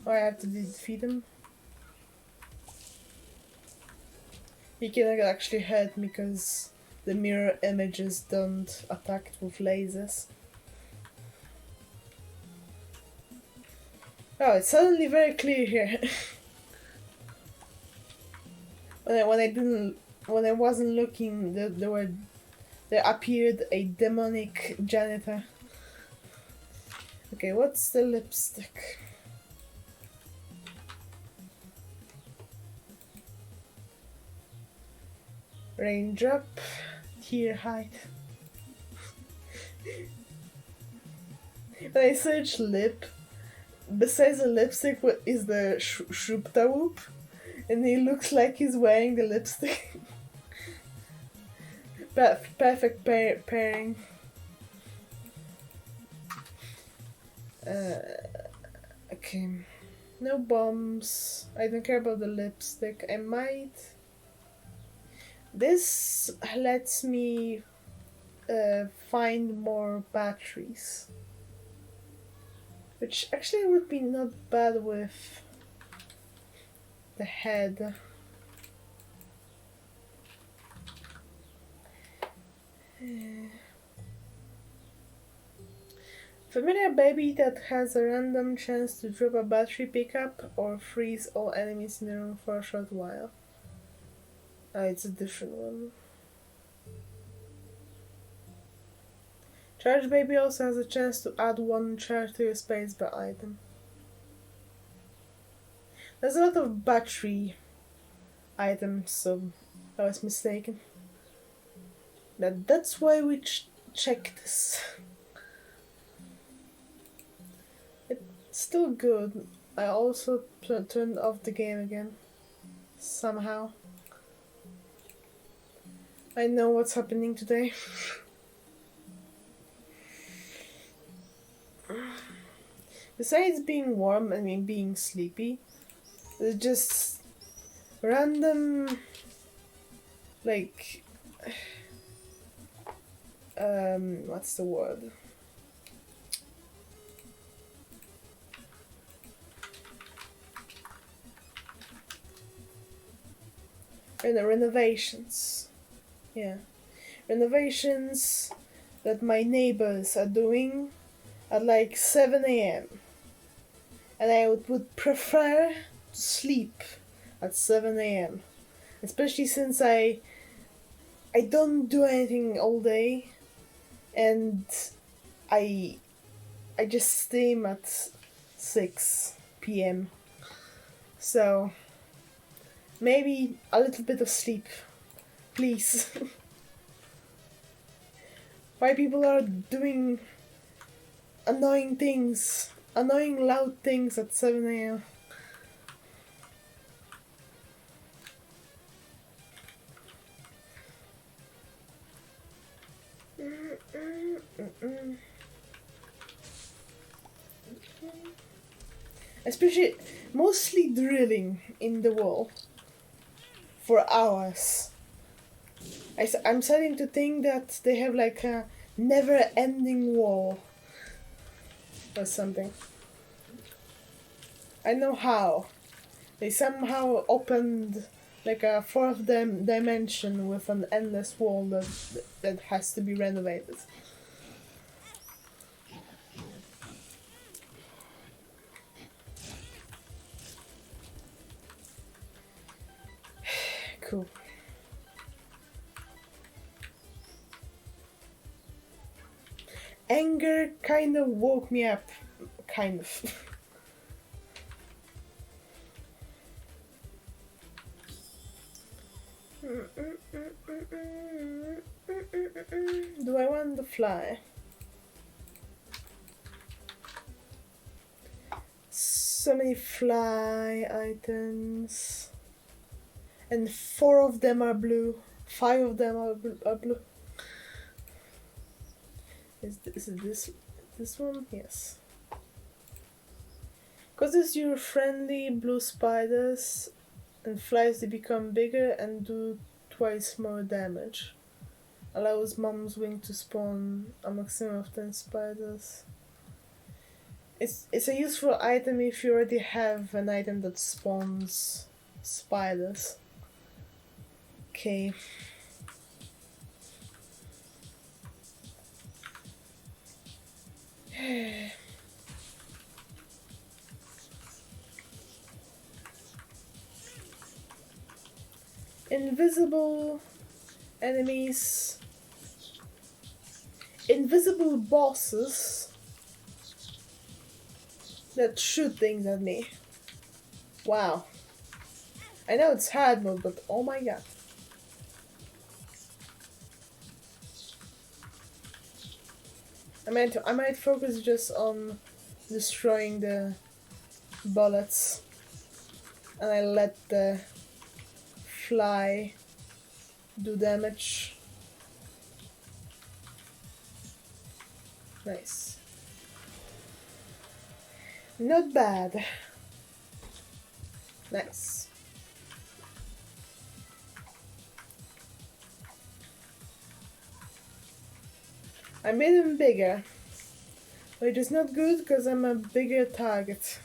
Oh, I have to defeat him. He can actually hurt me because the mirror images don't attack with lasers. Oh, it's suddenly very clear here. when I wasn't looking, there appeared a demonic janitor. Okay, what's the lipstick? Raindrop, tear height. When I search lip, besides the lipstick, what is the Shrupta Whoop? And he looks like he's wearing the lipstick. Perfect pairing. Okay. No bombs. I don't care about the lipstick. I might... This lets me find more batteries. Which actually would be not bad with the head. Familiar baby that has a random chance to drop a battery pickup or freeze all enemies in the room for a short while. Ah, it's a different one. Charge baby also has a chance to add 1 charge to your spacebar item. There's a lot of battery items, so I was mistaken. That's why we check this. It's still good. I also turned off the game again. Somehow. I know what's happening today. Besides being warm and me being sleepy, there's just random, like, what's the word? Renovations. Yeah. Renovations that my neighbors are doing at like 7 a.m. And I would prefer to sleep at 7 a.m. Especially since I don't do anything all day and I just steam at 6 p.m. So maybe a little bit of sleep, please. Why people are doing annoying loud things at 7 a.m. Especially, mostly drilling in the wall for hours. I'm starting to think that they have like a never-ending wall or something. I know how. They somehow opened like a fourth dimension with an endless wall that has to be renovated. Cool. Anger kind of woke me up. Kind of. Do I want the fly? So many fly items. And 4 of them are blue. 5 of them are blue. Is it this one? Yes. Causes your friendly blue spiders and flies to become bigger and do twice more damage. Allows mom's wing to spawn a maximum of 10 spiders. It's a useful item if you already have an item that spawns spiders. Okay. Invisible enemies. Invisible bosses that shoot things at me. Wow. I know it's hard mode, but oh my god. I might focus just on destroying the bullets, and I let the fly do damage. Nice. Not bad. Nice. I made him bigger, which is not good because I'm a bigger target.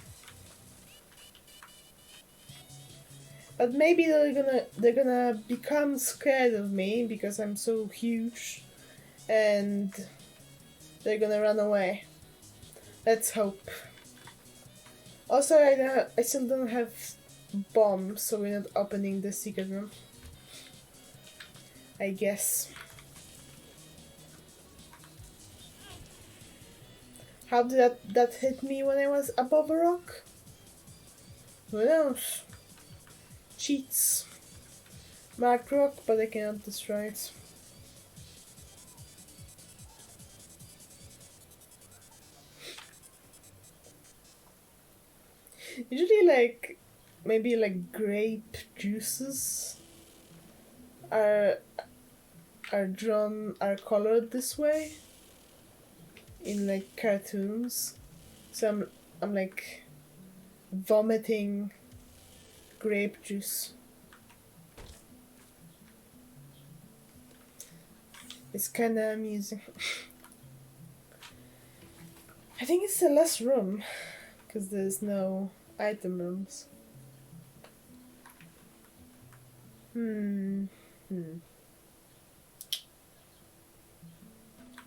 But maybe they're gonna become scared of me because I'm so huge, and they're gonna run away. Let's hope. Also, I still don't have bombs, so we're not opening the secret room, I guess. How did that hit me when I was above a rock? Who knows? Cheats. Marked rock, but I cannot destroy it. Usually, like, maybe like grape juices are colored this way in like cartoons. So I'm like vomiting grape juice. It's kind of amusing. I think it's the last room because there's no item rooms.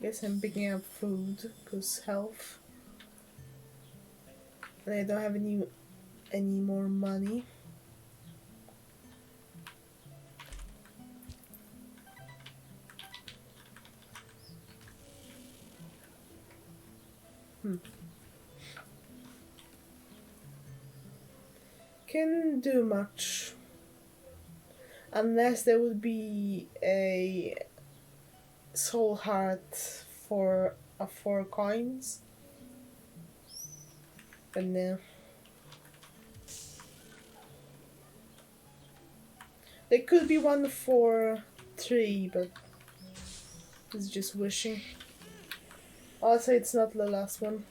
Guess I'm picking up food because health. And I don't have any more money. Can't do much unless there would be a soul heart for 4 coins, but no. There could be one for 3, but it's just wishing. Also, it's not the last one.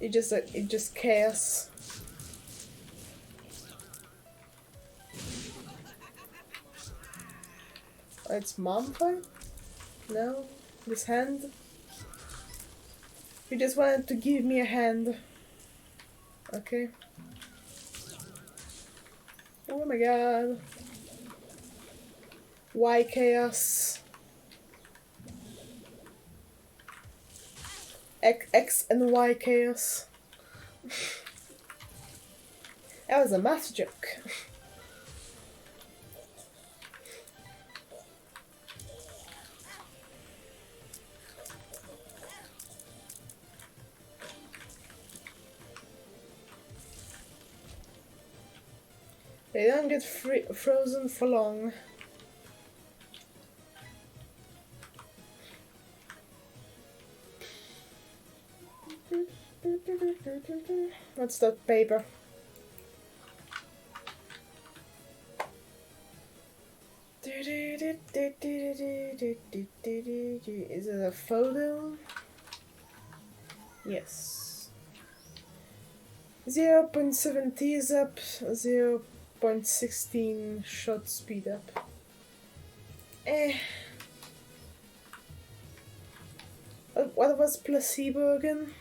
It just chaos. Oh, it's mom fight? No? This hand? You just wanted to give me a hand. Okay. Oh my god. Why chaos? X and Y chaos. That was a math joke. They don't get frozen for long. What's that paper? Is it a photo? Yes. 0.7 tease up, 0.16 shot speed up. What was placebo again?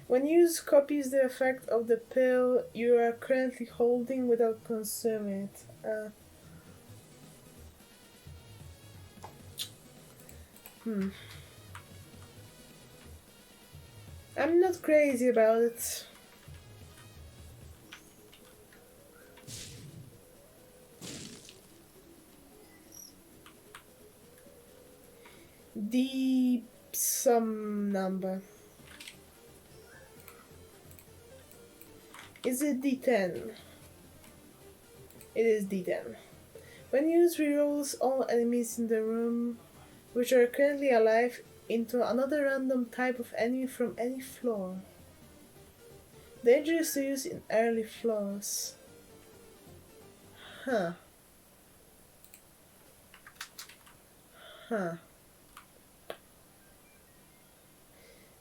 When used, copies the effect of the pill you are currently holding without consuming it. I'm not crazy about it. Some number. Is it D10? It is D10. When used, rerolls all enemies in the room which are currently alive into another random type of enemy from any floor. Dangerous to use in early floors. Huh.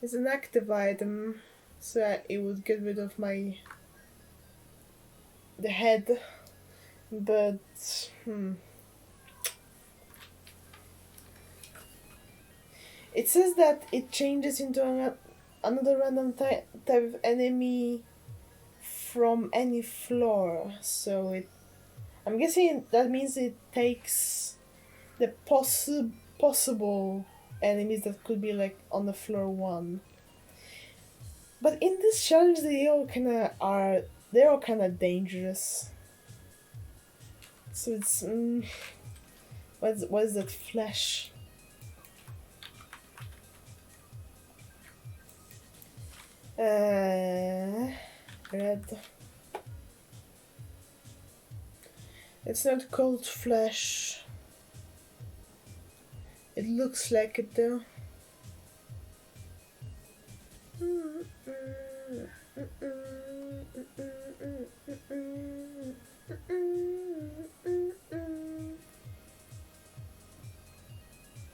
It's an active item, so it would get rid of the head, but It says that it changes into another random type of enemy from any floor, so I'm guessing that means it takes the possible enemies that could be like on the floor 1. But in this challenge, they're all kind of dangerous. So it's what is that flesh? Red. It's not cold flesh. It looks like it though.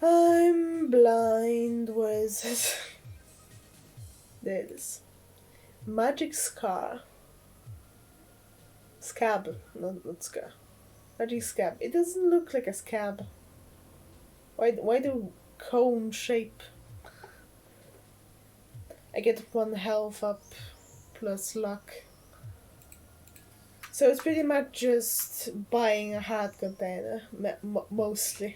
I'm blind. Where is it? There it is. Magic scar. Scab, not scar. Magic scab. It doesn't look like a scab. Why the cone shape? I get 1 health up plus luck. So it's pretty much just buying a heart container, mostly.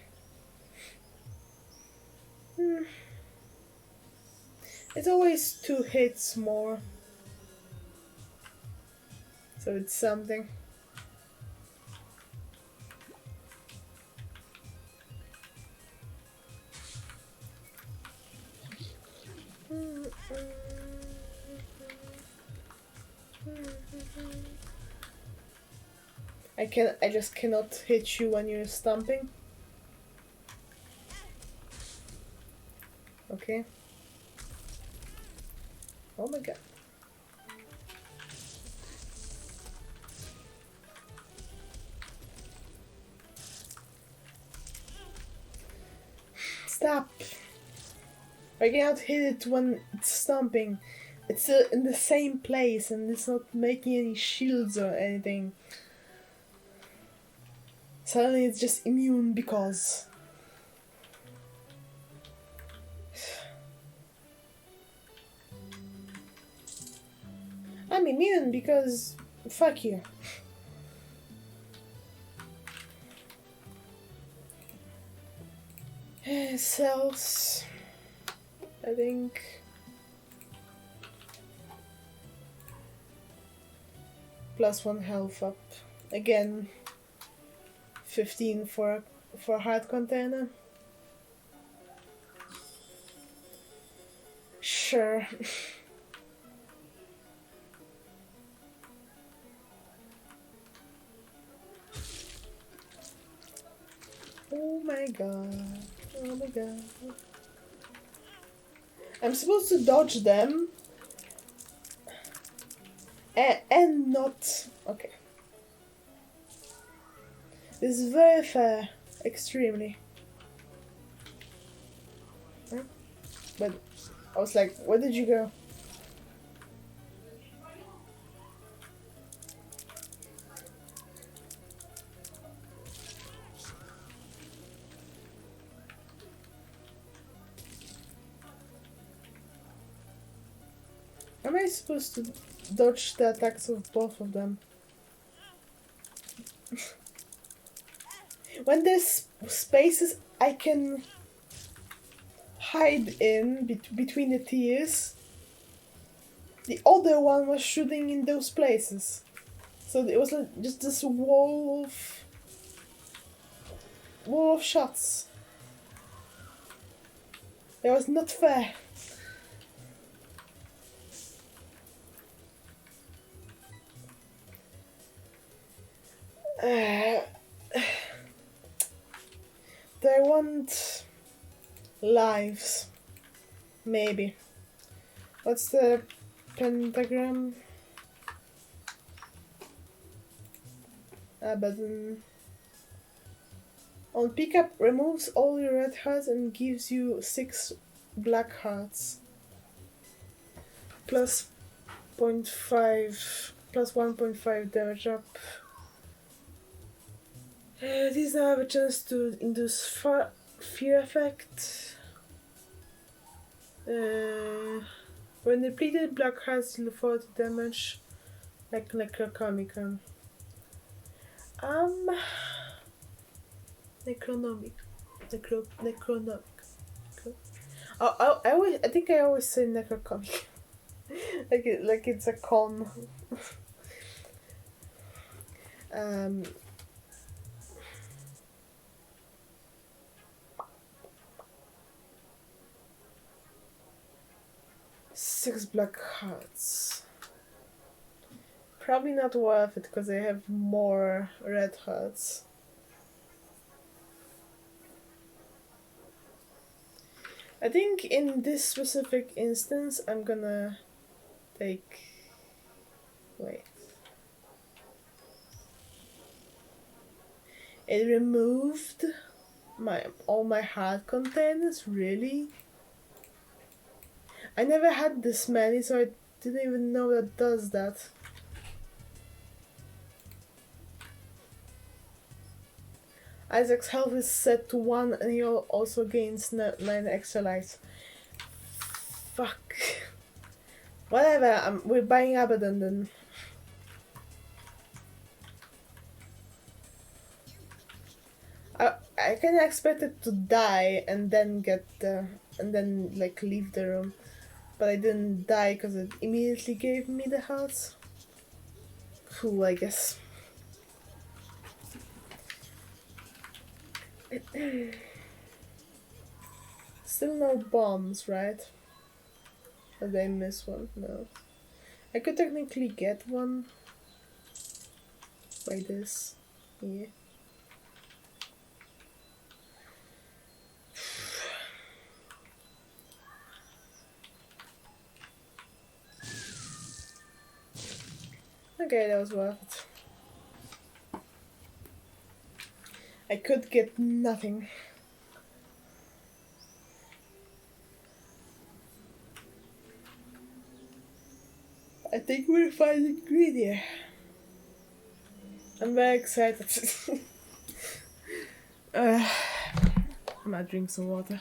It's always 2 hits more. So it's something. I just cannot hit you when you're stomping. Okay. Oh my god. Stop! I cannot hit it when it's stomping. It's in the same place and it's not making any shields or anything. Suddenly it's just immune because... I'm immune because... fuck you. Cells... I think. +1 health up. Again, 15 for a heart container. Sure. Oh my god. Oh my god. I'm supposed to dodge them. And not... Okay. This is very fair. Extremely. Huh? But I was like, where did you go? Am I supposed to dodge the attacks of both of them? When there's spaces I can hide in between the tiers, the other one was shooting in those places. So it was like just this wall of shots. That was not fair. They want lives. Maybe. What's the pentagram? Button. On pickup, removes all your red hearts and gives you 6 black hearts. Plus 0.5, plus 1.5 damage up. These now have a chance to induce fear effect. When depleted, black hearts deal 40 damage, like Necronomicon. Necronomic. I think I always say necrocomic. like it's a con. 6 black hearts. Probably not worth it because I have more red hearts. I think in this specific instance I'm gonna take... Wait. It removed all my heart containers? Really? I never had this many, so I didn't even know that does that. Isaac's health is set to 1 and he also gains 9 extra lives. Fuck. Whatever, we're buying Abaddon then. I kinda expected to die and then like leave the room. But I didn't die because it immediately gave me the hearts. Cool, I guess. Still no bombs, right? Or did I miss one? No. I could technically get one by this. Yeah. Okay, that was worth it. I could get nothing. I think we're finding ingredient. I'm very excited. I might drink some water.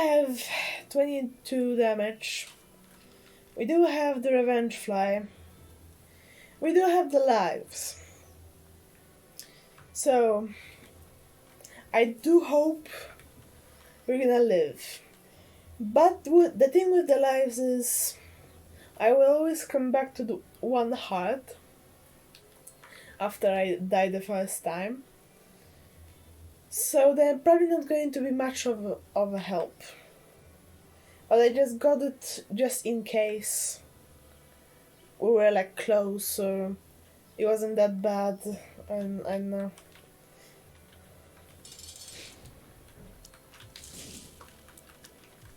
have 22 damage. We do have the revenge fly. We do have the lives. So, I do hope we're gonna live. But the thing with the lives is, I will always come back to the one heart after I die the first time. So they're probably not going to be much of a help. But I just got it just in case we were like close, so it wasn't that bad. And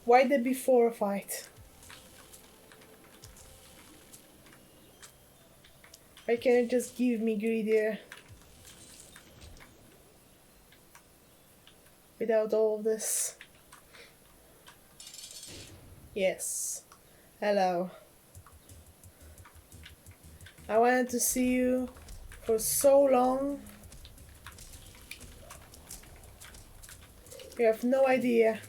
why the before fight? Why can't it just give me greedier? Without all of this. Yes. Hello. I wanted to see you for so long. You have no idea.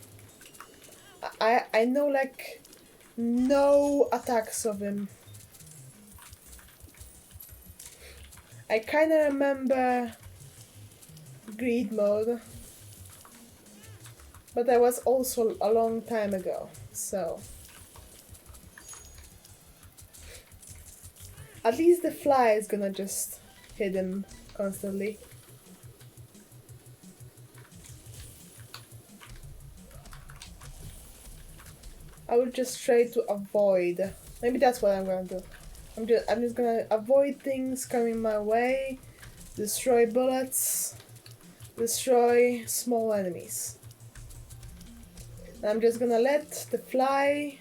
I know like no attacks of him. I kinda remember greed mode. But that was also a long time ago, so... At least the fly is gonna just hit him constantly. I will just try to avoid. Maybe that's what I'm gonna do. I'm just gonna avoid things coming my way, destroy bullets, destroy small enemies. I'm just gonna let the fly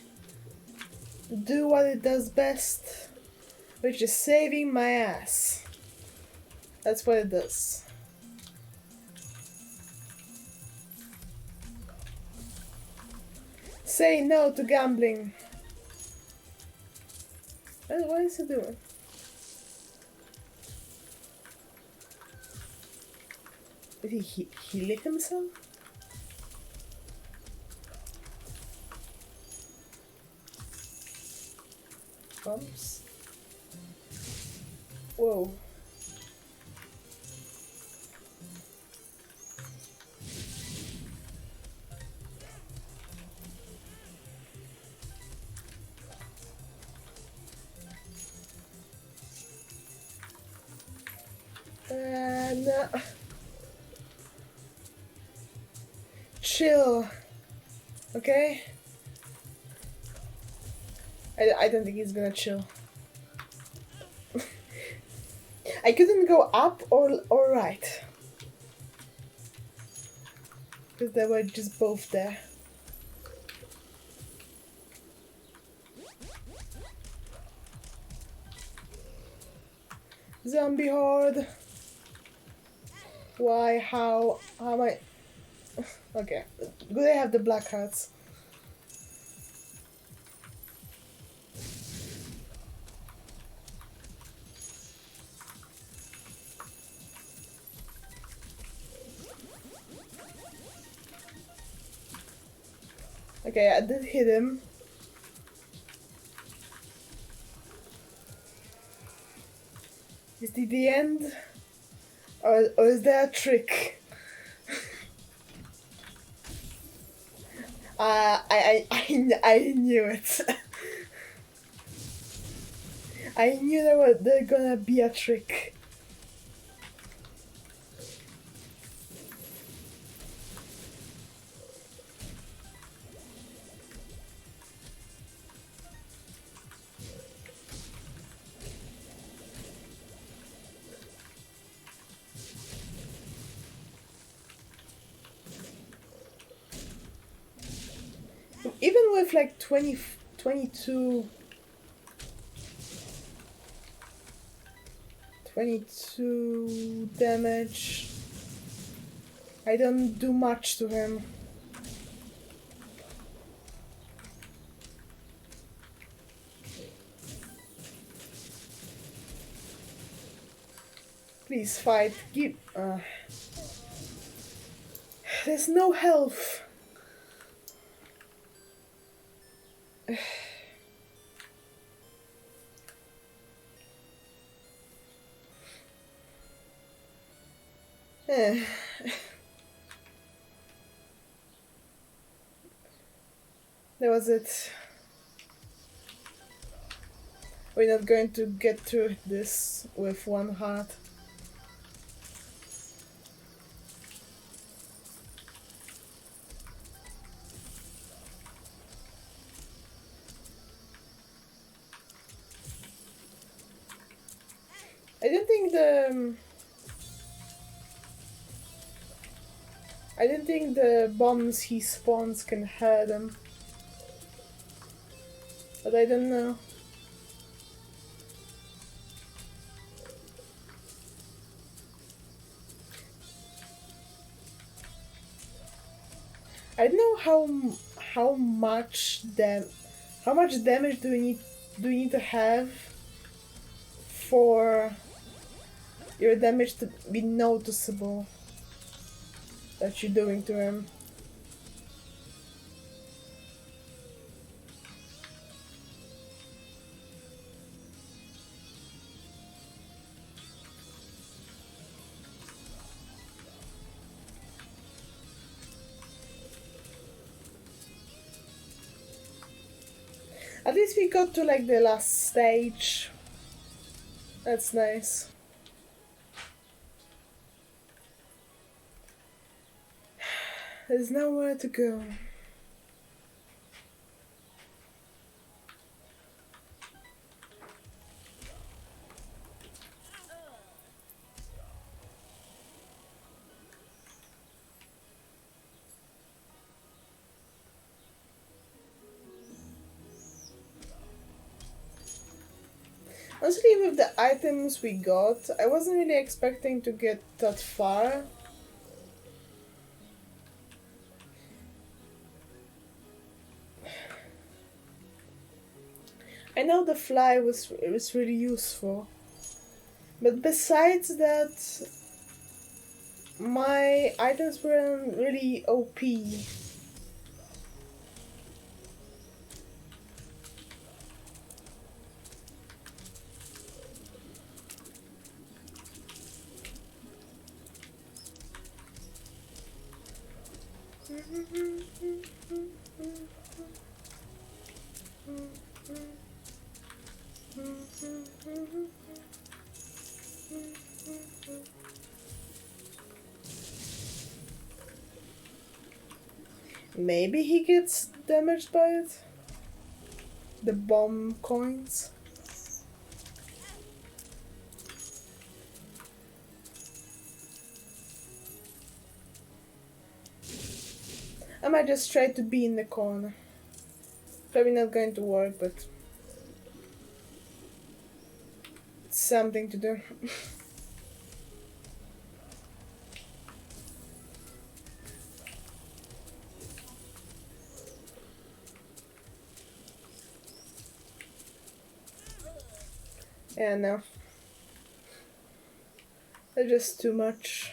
do what it does best, which is saving my ass. That's what it does. Say no to gambling. What is he doing? Did he heal himself? Bumps. Whoa. No. Chill. Okay? I don't think he's gonna chill. I couldn't go up or right. Because they were just both there. Zombie horde. Why? How am I? Okay. Good I have the black hearts. Okay, I did hit him. Is it the end? Or is there a trick? I knew it. I knew there gonna be a trick. Even with like 22 damage, I don't do much to him. Please fight. Give. There's no health. Eh, that was it. We're not going to get through this with one heart. I don't think the I don't think the bombs he spawns can hurt him, but I don't know. I don't know how much damage do you need to have for your damage to be noticeable that you're doing to him. At least we got to like the last stage. That's nice. There's nowhere to go. Honestly, with the items we got, I wasn't really expecting to get that far. I know the fly was really useful, but besides that, my items weren't really OP. Maybe he gets damaged by it? The bomb coins? I might just try to be in the corner. Probably not going to work, but it's something to do. Yeah, no. They're just too much.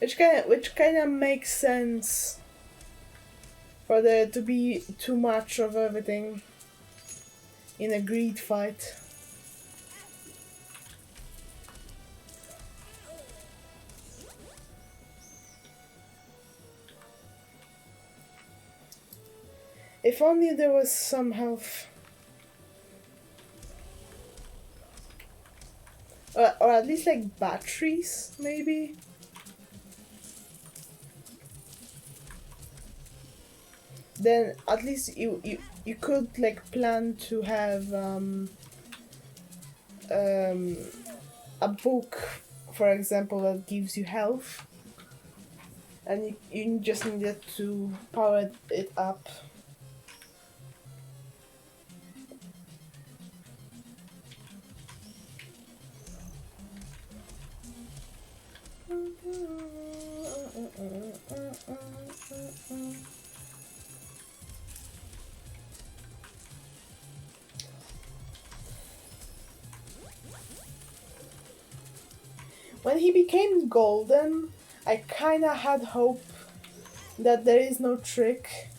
Which kind of makes sense for there to be too much of everything in a greed fight. If only there was some health. Or at least like batteries, maybe? Then at least you could like plan to have a book, for example, that gives you health, and you just needed to power it up. When he became golden, I kinda had hope that there is no trick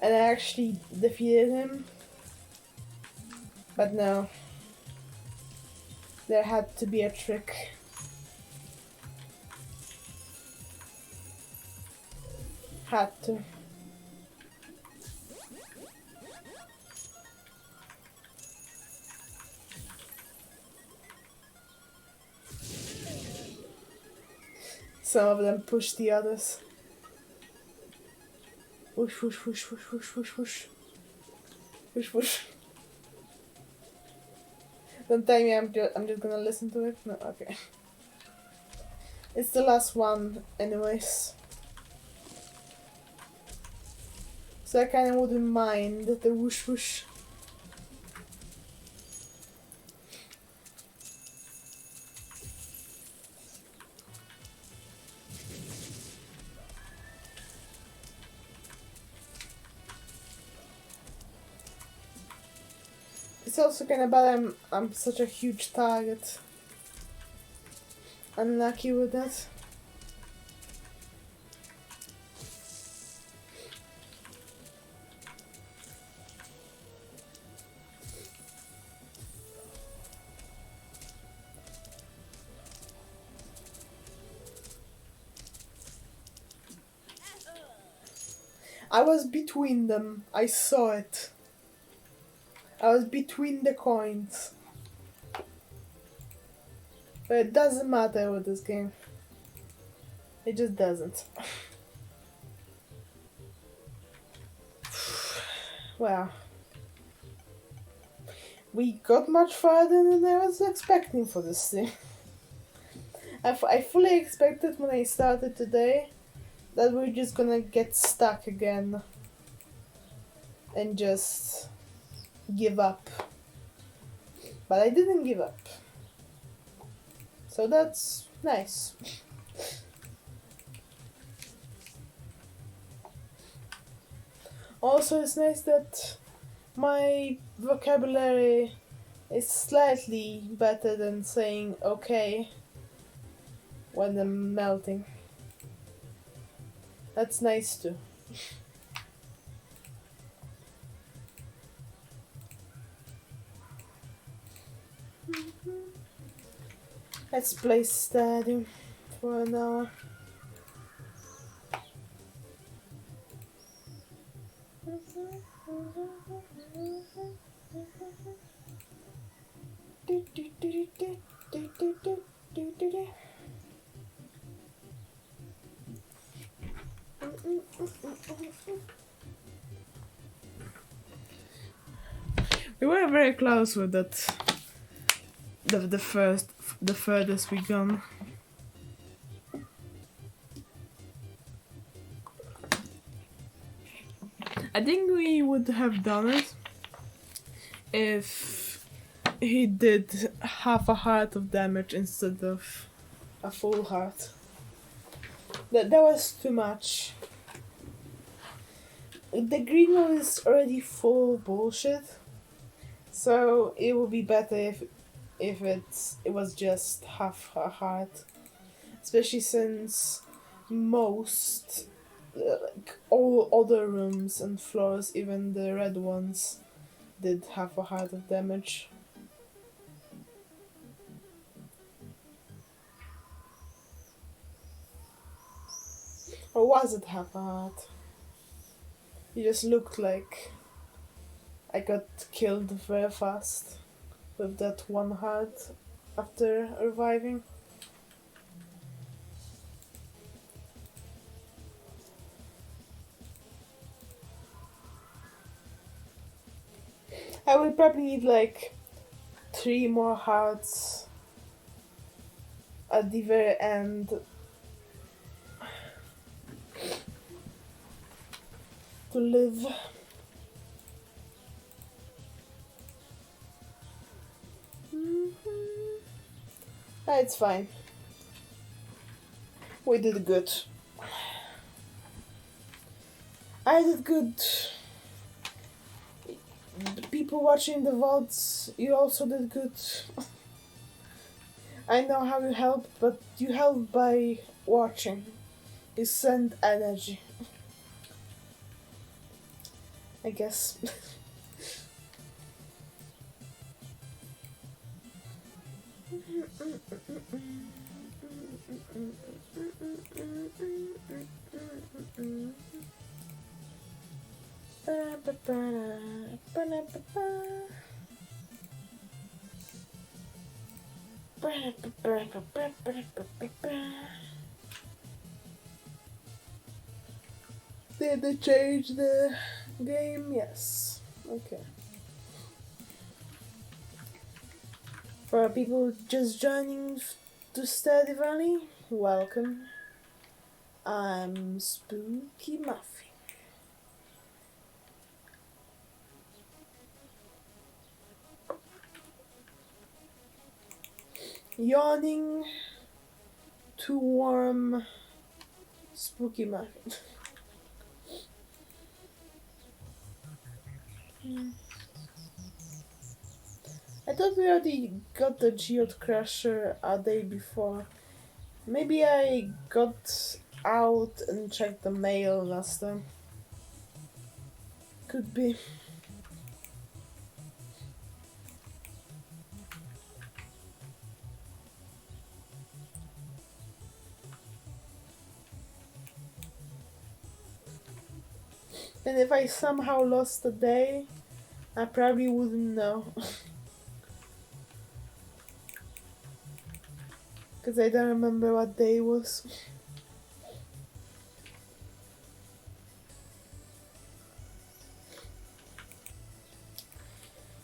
and I actually defeated him. But no. There had to be a trick. Had to. Some of them push the others. Whoosh, whoosh, whoosh, whoosh, whoosh, whoosh, whoosh. Whoosh, whoosh. Don't tell me I'm just gonna listen to it. No, okay. It's the last one, anyways. So I kinda wouldn't mind the whoosh whoosh. It's also kinda bad I'm such a huge target. Unlucky with that. I was between them. I saw it. I was between the coins. But it doesn't matter with this game. It just doesn't. Well. We got much farther than I was expecting for this thing. I fully expected when I started today that we're just gonna get stuck again and just give up. But I didn't give up. So that's nice. Also, it's nice that my vocabulary is slightly better than saying okay when I'm melting. That's nice too. Let's play Stardew for an hour. We were very close with that. The furthest we gone. I think we would have done it if he did half a heart of damage instead of a full heart. That was too much. The green one is already full of bullshit, so it would be better if it was just half a heart, especially since most like all other rooms and floors, even the red ones, did half a heart of damage. Or was it half a heart? It just looked like I got killed very fast with that one heart after reviving. I will probably need like 3 more hearts at the very end to live. It's fine. We did good. I did good. The people watching the VODs, you also did good. I know how you helped, but you helped by watching. You send energy. I guess. Did they change the game? Yes. Okay. For people just joining to Study Valley, welcome. I'm Spooky Muffin. Yawning, too warm, Spooky Muffin. I thought we already got the Geode Crusher a day before. Maybe I got out and checked the mail last time. Could be. And if I somehow lost a day, I probably wouldn't know. Because I don't remember what day it was.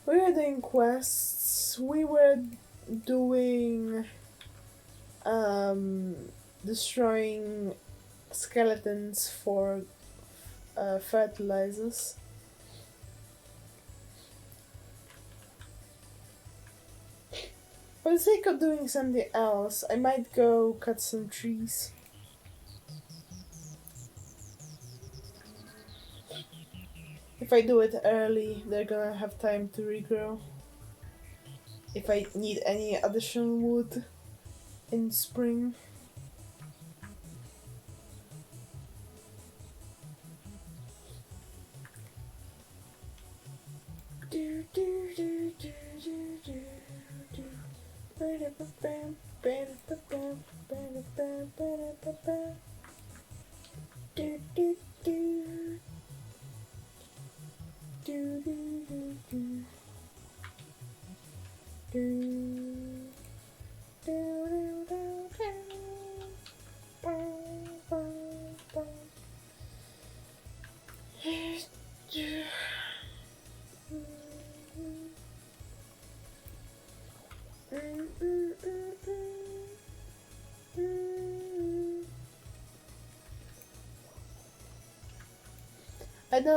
We were doing quests. We were doing destroying skeletons for fertilizers. For the sake of doing something else, I might go cut some trees. If I do it early, they're gonna have time to regrow. If I need any additional wood in spring.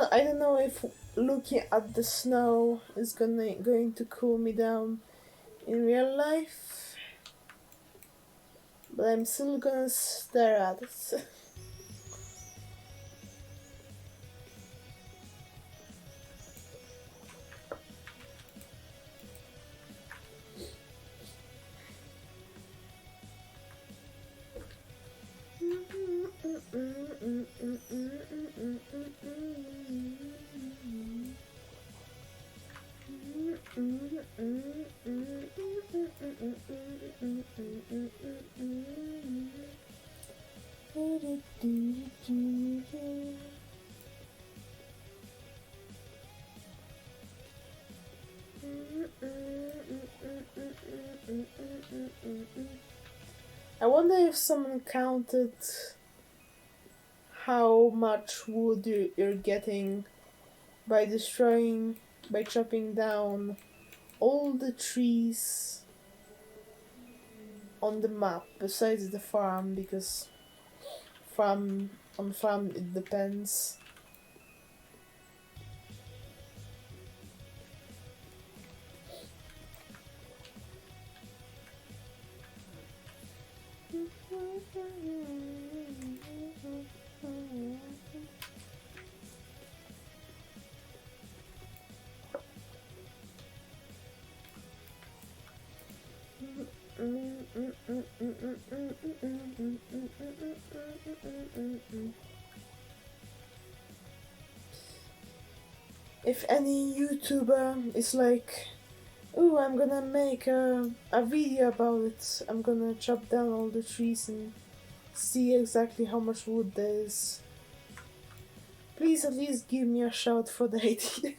I don't know if looking at the snow is going to cool me down in real life, but I'm still gonna stare at it. I wonder if someone counted how much wood you're getting by chopping down all the trees on the map besides the farm, because on farm it depends. If any YouTuber is like Ooh, I'm gonna make a video about it. I'm gonna chop down all the trees and see exactly how much wood there is. Please at least give me a shout for the idea.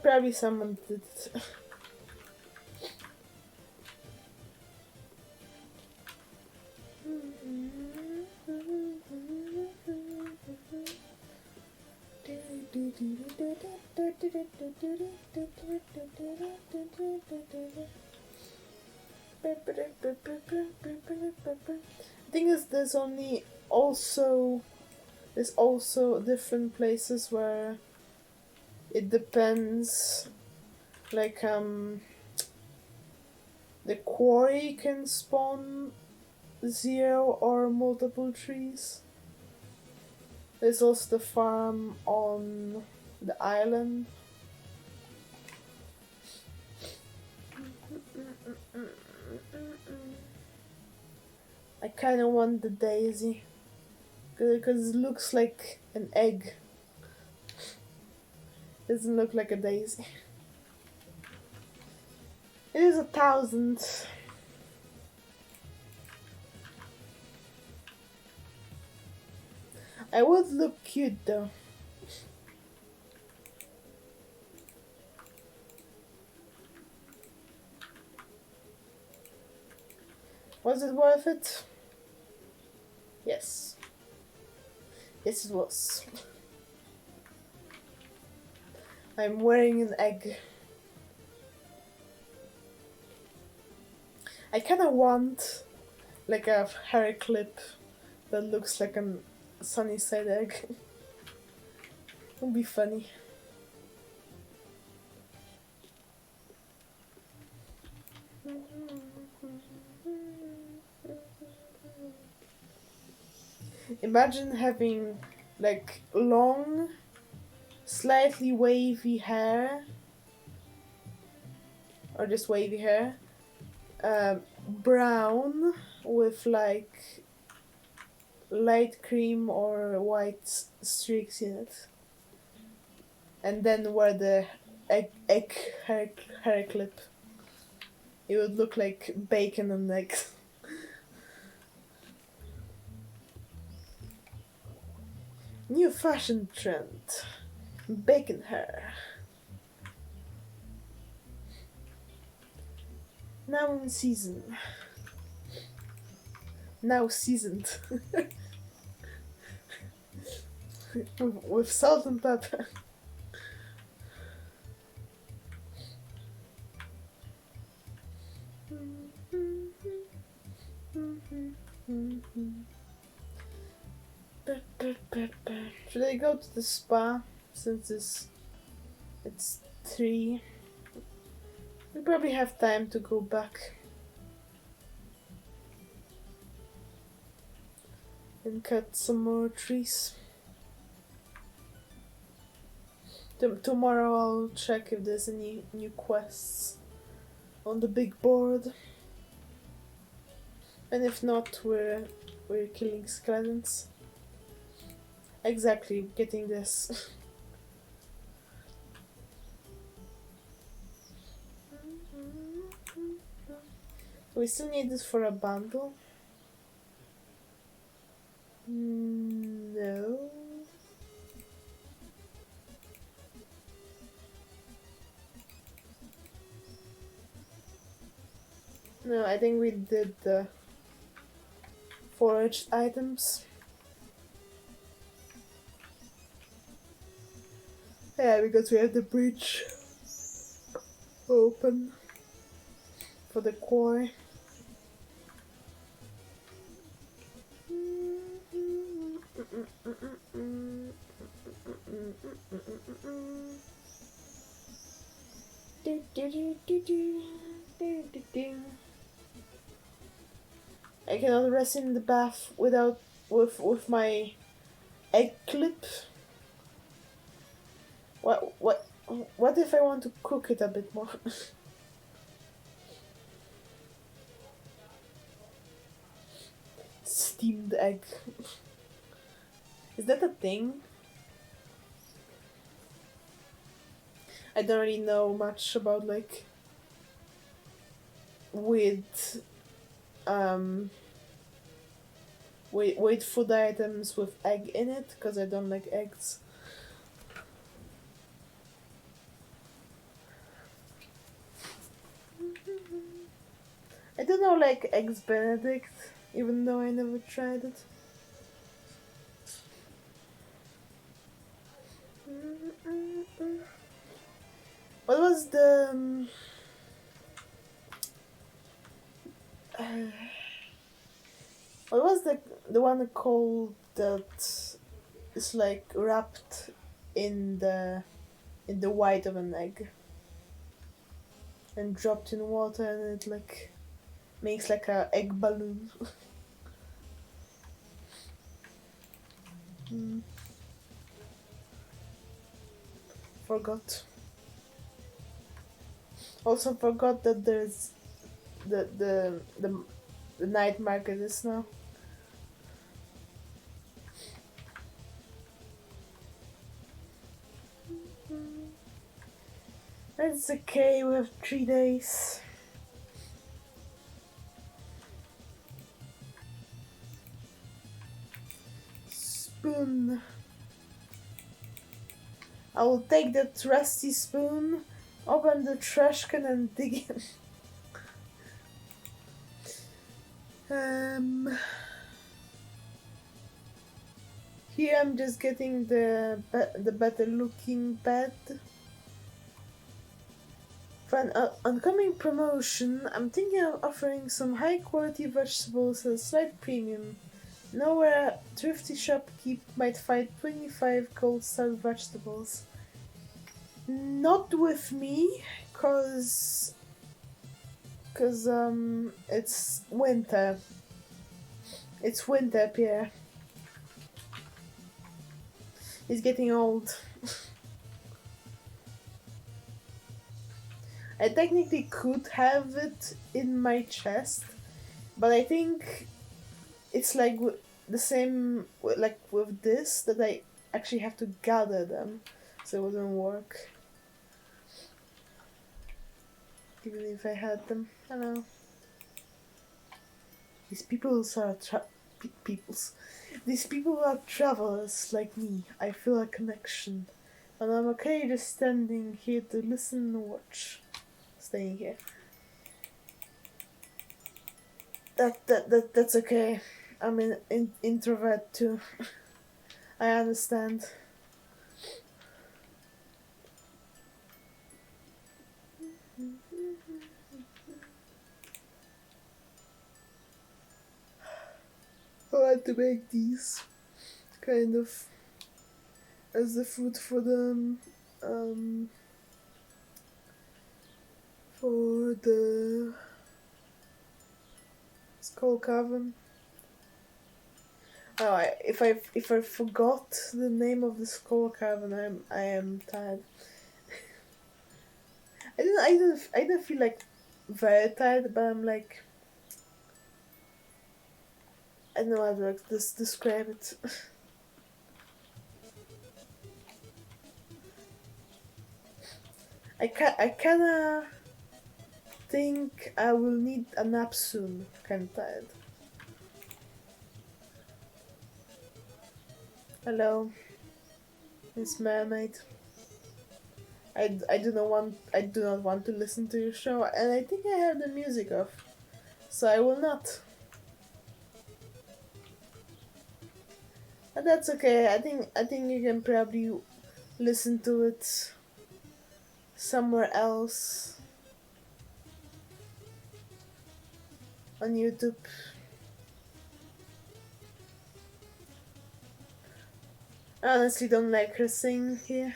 Probably someone did it. Thing is, there's also different places where it depends. Like the quarry can spawn 0 or multiple trees. There's also the farm on the island. I kind of want the daisy because it looks like an egg. Doesn't look like a daisy. It is 1,000. I would look cute though. Was it worth it? Yes. Yes, it was. I'm wearing an egg. I kinda want like a hair clip that looks like a sunny side egg. Would be funny. Imagine having like long, slightly wavy hair, or just wavy hair, brown with like light cream or white streaks in it, and then wear the egg hair clip. It would look like bacon and eggs. New fashion trend. Bacon hair. Now in season. Now seasoned. with salt and pepper. Should I go to the spa since it's 3? We probably have time to go back and cut some more trees. Tomorrow I'll check if there's any new quests on the big board, and if not, we're killing skeletons. Exactly, getting this. We still need this for a bundle. No. No, I think we did the foraged items. Yeah, because we have the bridge open for the quarry. I cannot rest in the bath with my egg clip. What if I want to cook it a bit more? steamed egg. Is that a thing? I don't really know much about like with with food items with egg in it because I don't like eggs. I don't know like eggs Benedict, even though I never tried it. What was the uh, what was the one called that is like wrapped in the white of an egg and dropped in water and it like makes like a egg balloon. mm, Forgot. Also forgot that there's the the the, the night market is now. It's okay, we have 3 days. Spoon. I will take that rusty spoon, open the trash can and dig in. Here I'm just getting the better looking bed. For an oncoming promotion, I'm thinking of offering some high quality vegetables at a slight premium. Nowhere a thrifty shopkeep might find 25 cold style vegetables. Not with me, cause it's winter. It's winter, Pierre. It's getting old. I technically could have it in my chest, but I think it's like the same like with this that I actually have to gather them, so it wouldn't work. Even if I had them, I don't know. These peoples are peoples. These people are travelers like me. I feel a connection, and I'm okay just standing here to listen and watch. Staying here. That's okay. I'm an introvert too. I understand. I want to make these kind of as the food for the for the skull cavern. Oh, if I forgot the name of the skull cavern, I am tired. I don't feel like very tired, but I'm like I don't know how to like describe it. I kinda think I will need a nap soon. Kinda tired. Hello, Miss Mermaid. I do not want to listen to your show, and I think I have the music off, so I will not. And that's okay. I think you can probably listen to it somewhere else on YouTube. I honestly don't like her sing here.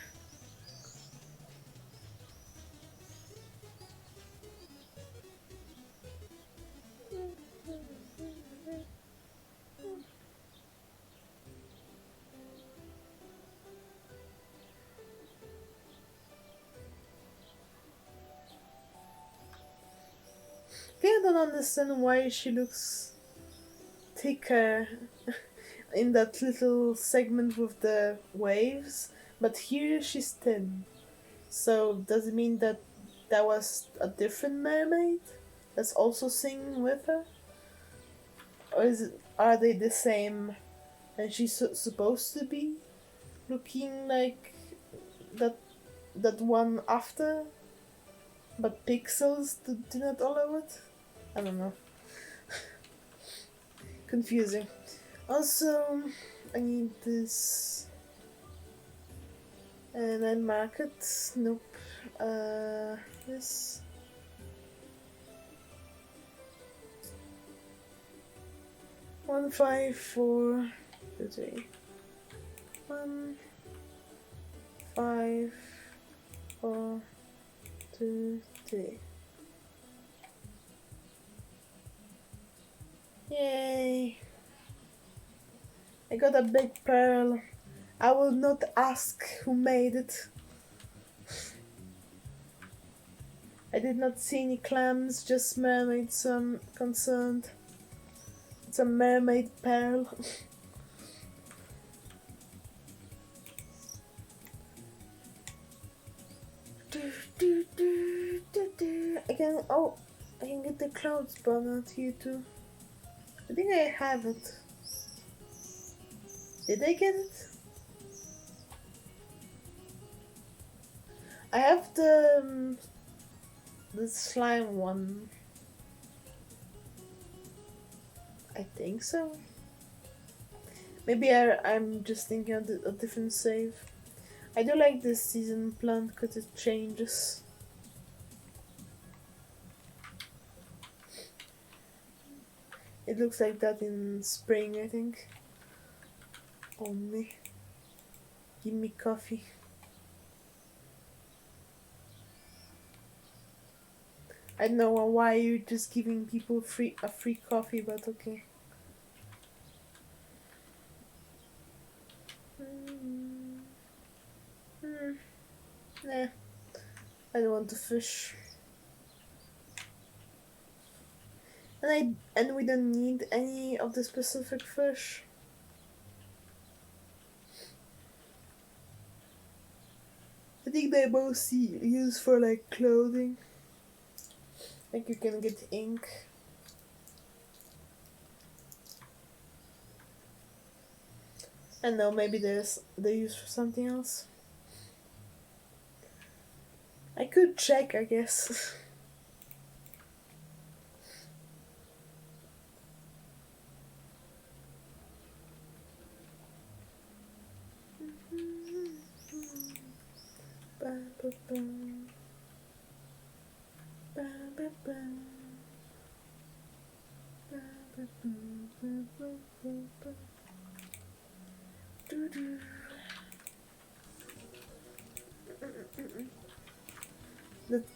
I don't understand why she looks thicker in that little segment with the waves, but here she's thin. So does it mean that that was a different mermaid that's also singing with her? Or are they the same and she's supposed to be looking like that one after, but pixels do not allow it? I don't know. Confusing. Also, I need this. And I mark it. Nope. This. One, 5, 4, 2, 3. 1, 5, 4, 2, 3. Yay! I got a big pearl. I will not ask who made it. I did not see any clams, just mermaids, so I'm concerned. It's a mermaid pearl. I can get the cloud spawn out here too. I think I have it. Did I get it? I have the slime one. I think so. Maybe I'm just thinking of a different save. I do like this season plant because it changes. It looks like that in spring, I think. Only. Give me coffee. I don't know why you're just giving people a free coffee, but okay. Nah, I don't want to fish. And we don't need any of the specific fish. I think they're mostly used for like clothing. Like you can get ink. I know, maybe they're used for something else. I could check, I guess.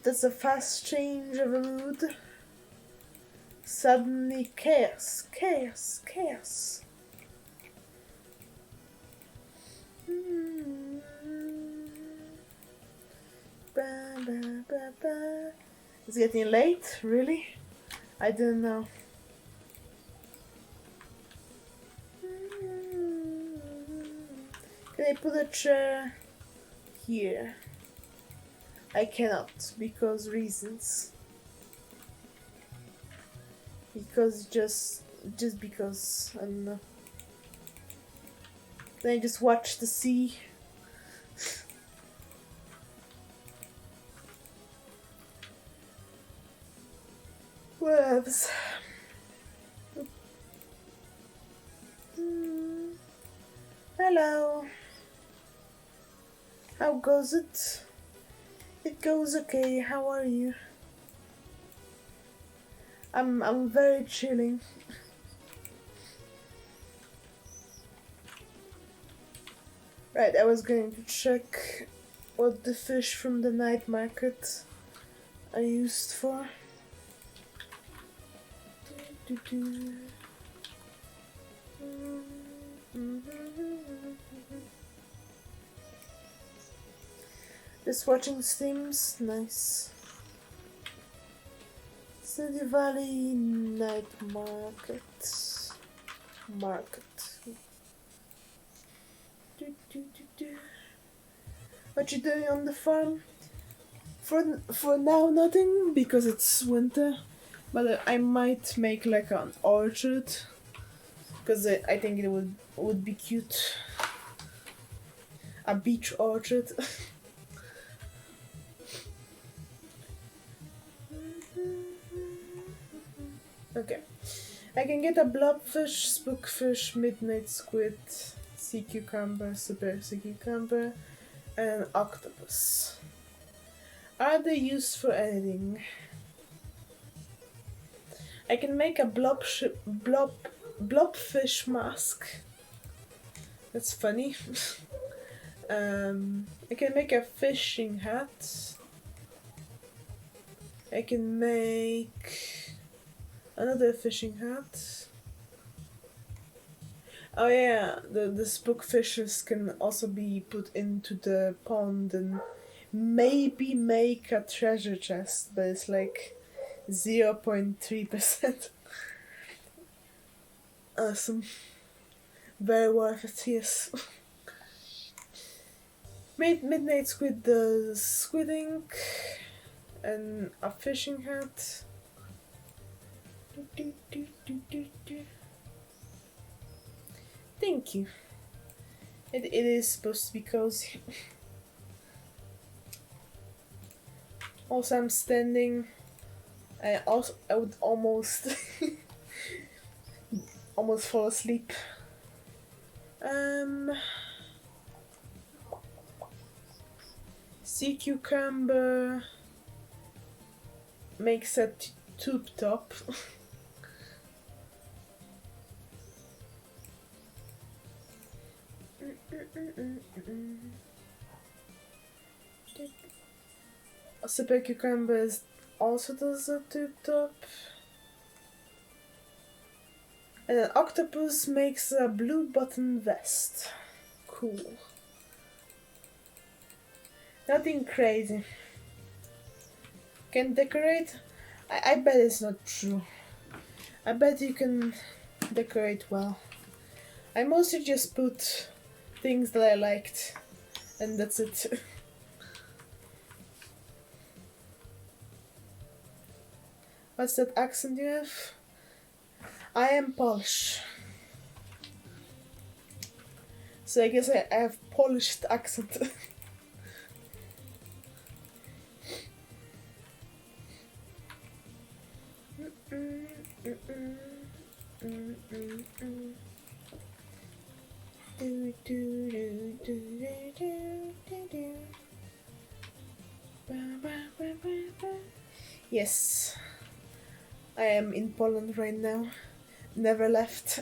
That's a fast change of a mood. Suddenly chaos. It's getting late, really? I don't know. Can I put a chair here? I cannot, because reasons. Because just because, I don't know. Can I just watch the sea? Waves. Hello. How goes it? It goes okay. How are you? I'm very chilling. Right, I was going to check what the fish from the night market are used for. Just watching streams, nice. Sandy Valley Night Market. Market. What you doing on the farm? For now, nothing because it's winter. But I might make like an orchard because I think it would be cute. A beach orchard. Okay. I can get a blobfish, spookfish, midnight squid, sea cucumber, super sea cucumber, and octopus. Are they used for anything? I can make a blobfish mask. That's funny. I can make a fishing hat. I can make another fishing hat. Oh yeah, the spookfishes can also be put into the pond and maybe make a treasure chest, but it's like 0.3%. Awesome. Very worth it, yes. Made Midnight Squid the squid ink and a fishing hat. Thank you. It is supposed to be cozy. Also, I'm standing. I would almost almost fall asleep. Sea cucumber makes a tube top. A super cucumber also does a tube top. And an octopus makes a blue button vest. Cool. Nothing crazy. Can decorate? I bet it's not true. I bet you can decorate well. I mostly just put things that I liked, and that's it. What's that accent you have? I am Polish. So I guess I have Polish accent. Yes, I am in Poland right now. Never left.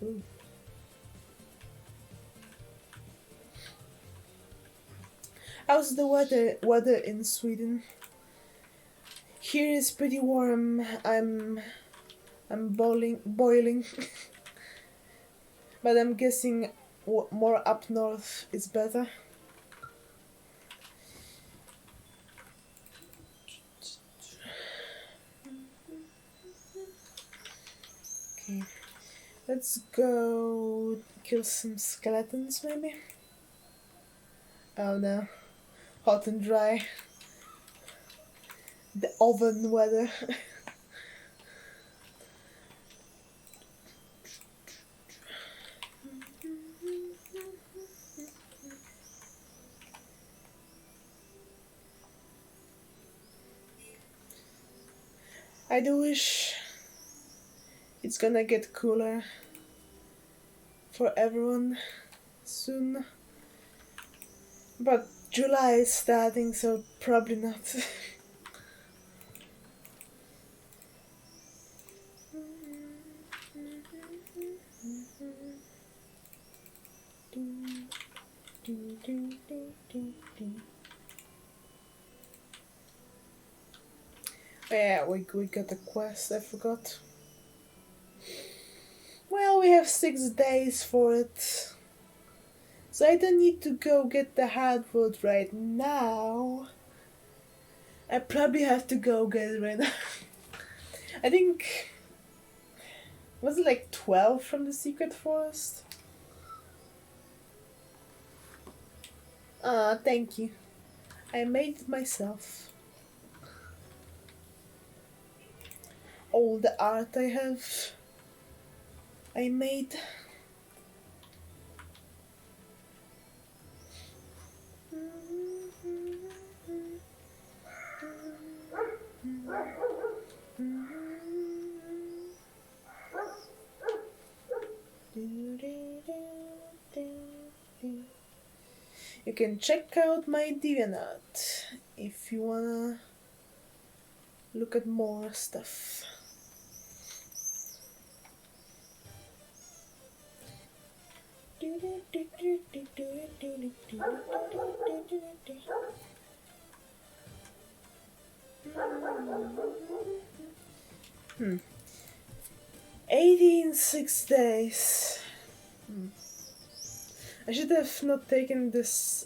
Ooh. How's the weather in Sweden? Here is pretty warm. I'm boiling. But I'm guessing more up north is better. Okay, let's go kill some skeletons maybe. Oh no, hot and dry. The oven weather. I do wish it's gonna get cooler for everyone soon. But July is starting, so probably not. Yeah, we got a quest, I forgot. Well, we have 6 days for it. So I don't need to go get the hardwood right now. I probably have to go get it right now. I think... Was it like 12 from the secret forest? Thank you. I made it myself. All the art I have, I made. You can check out my DeviantArt if you wanna look at more stuff. Hmm. 86 days. I should have not taken this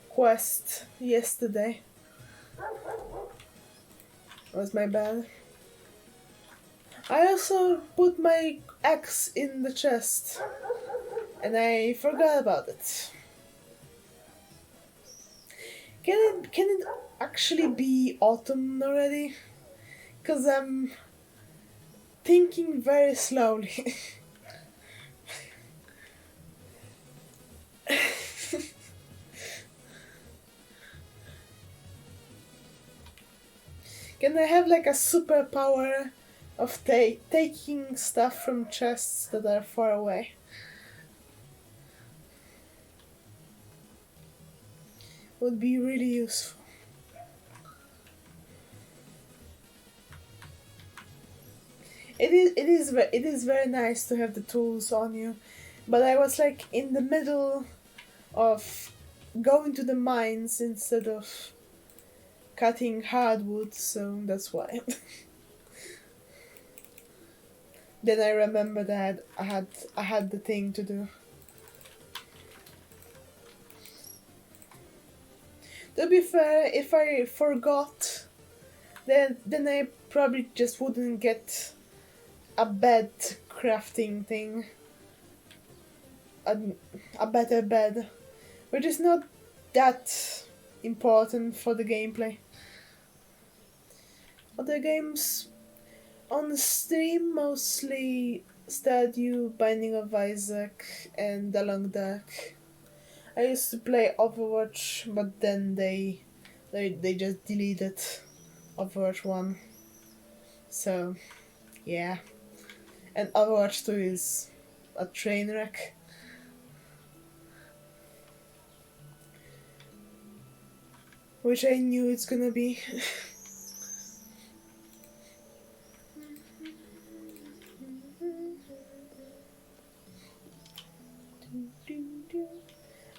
quest yesterday. Was my bad. I also put my axe in the chest and I forgot about it. Can it actually be autumn already? Cause I'm thinking very slowly. Can I have like a superpower of taking stuff from chests that are far away? Would be really useful. It is very nice to have the tools on you, but I was like in the middle of going to the mines instead of cutting hardwood, so that's why. Then I remembered that I had the thing to do. To be fair, if I forgot, then I probably just wouldn't get a bed crafting thing. A better bed, which is not that important for the gameplay. Other games on stream, mostly Stardew, Binding of Isaac, and The Long Dark. I used to play Overwatch, but then they just deleted Overwatch 1. So, yeah. And Overwatch 2 is a train wreck. Which I knew it's gonna be.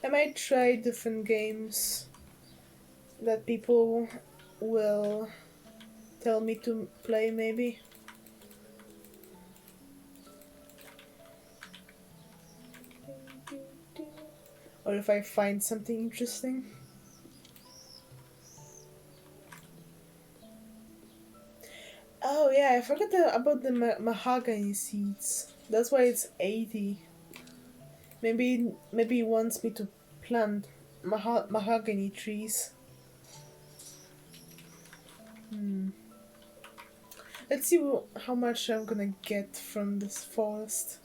I might try different games that people will tell me to play, maybe. Or if I find something interesting. Oh yeah, I forgot about the mahogany seeds. That's why it's 80. Maybe he wants me to plant mahogany trees. Let's see how much I'm gonna get from this forest.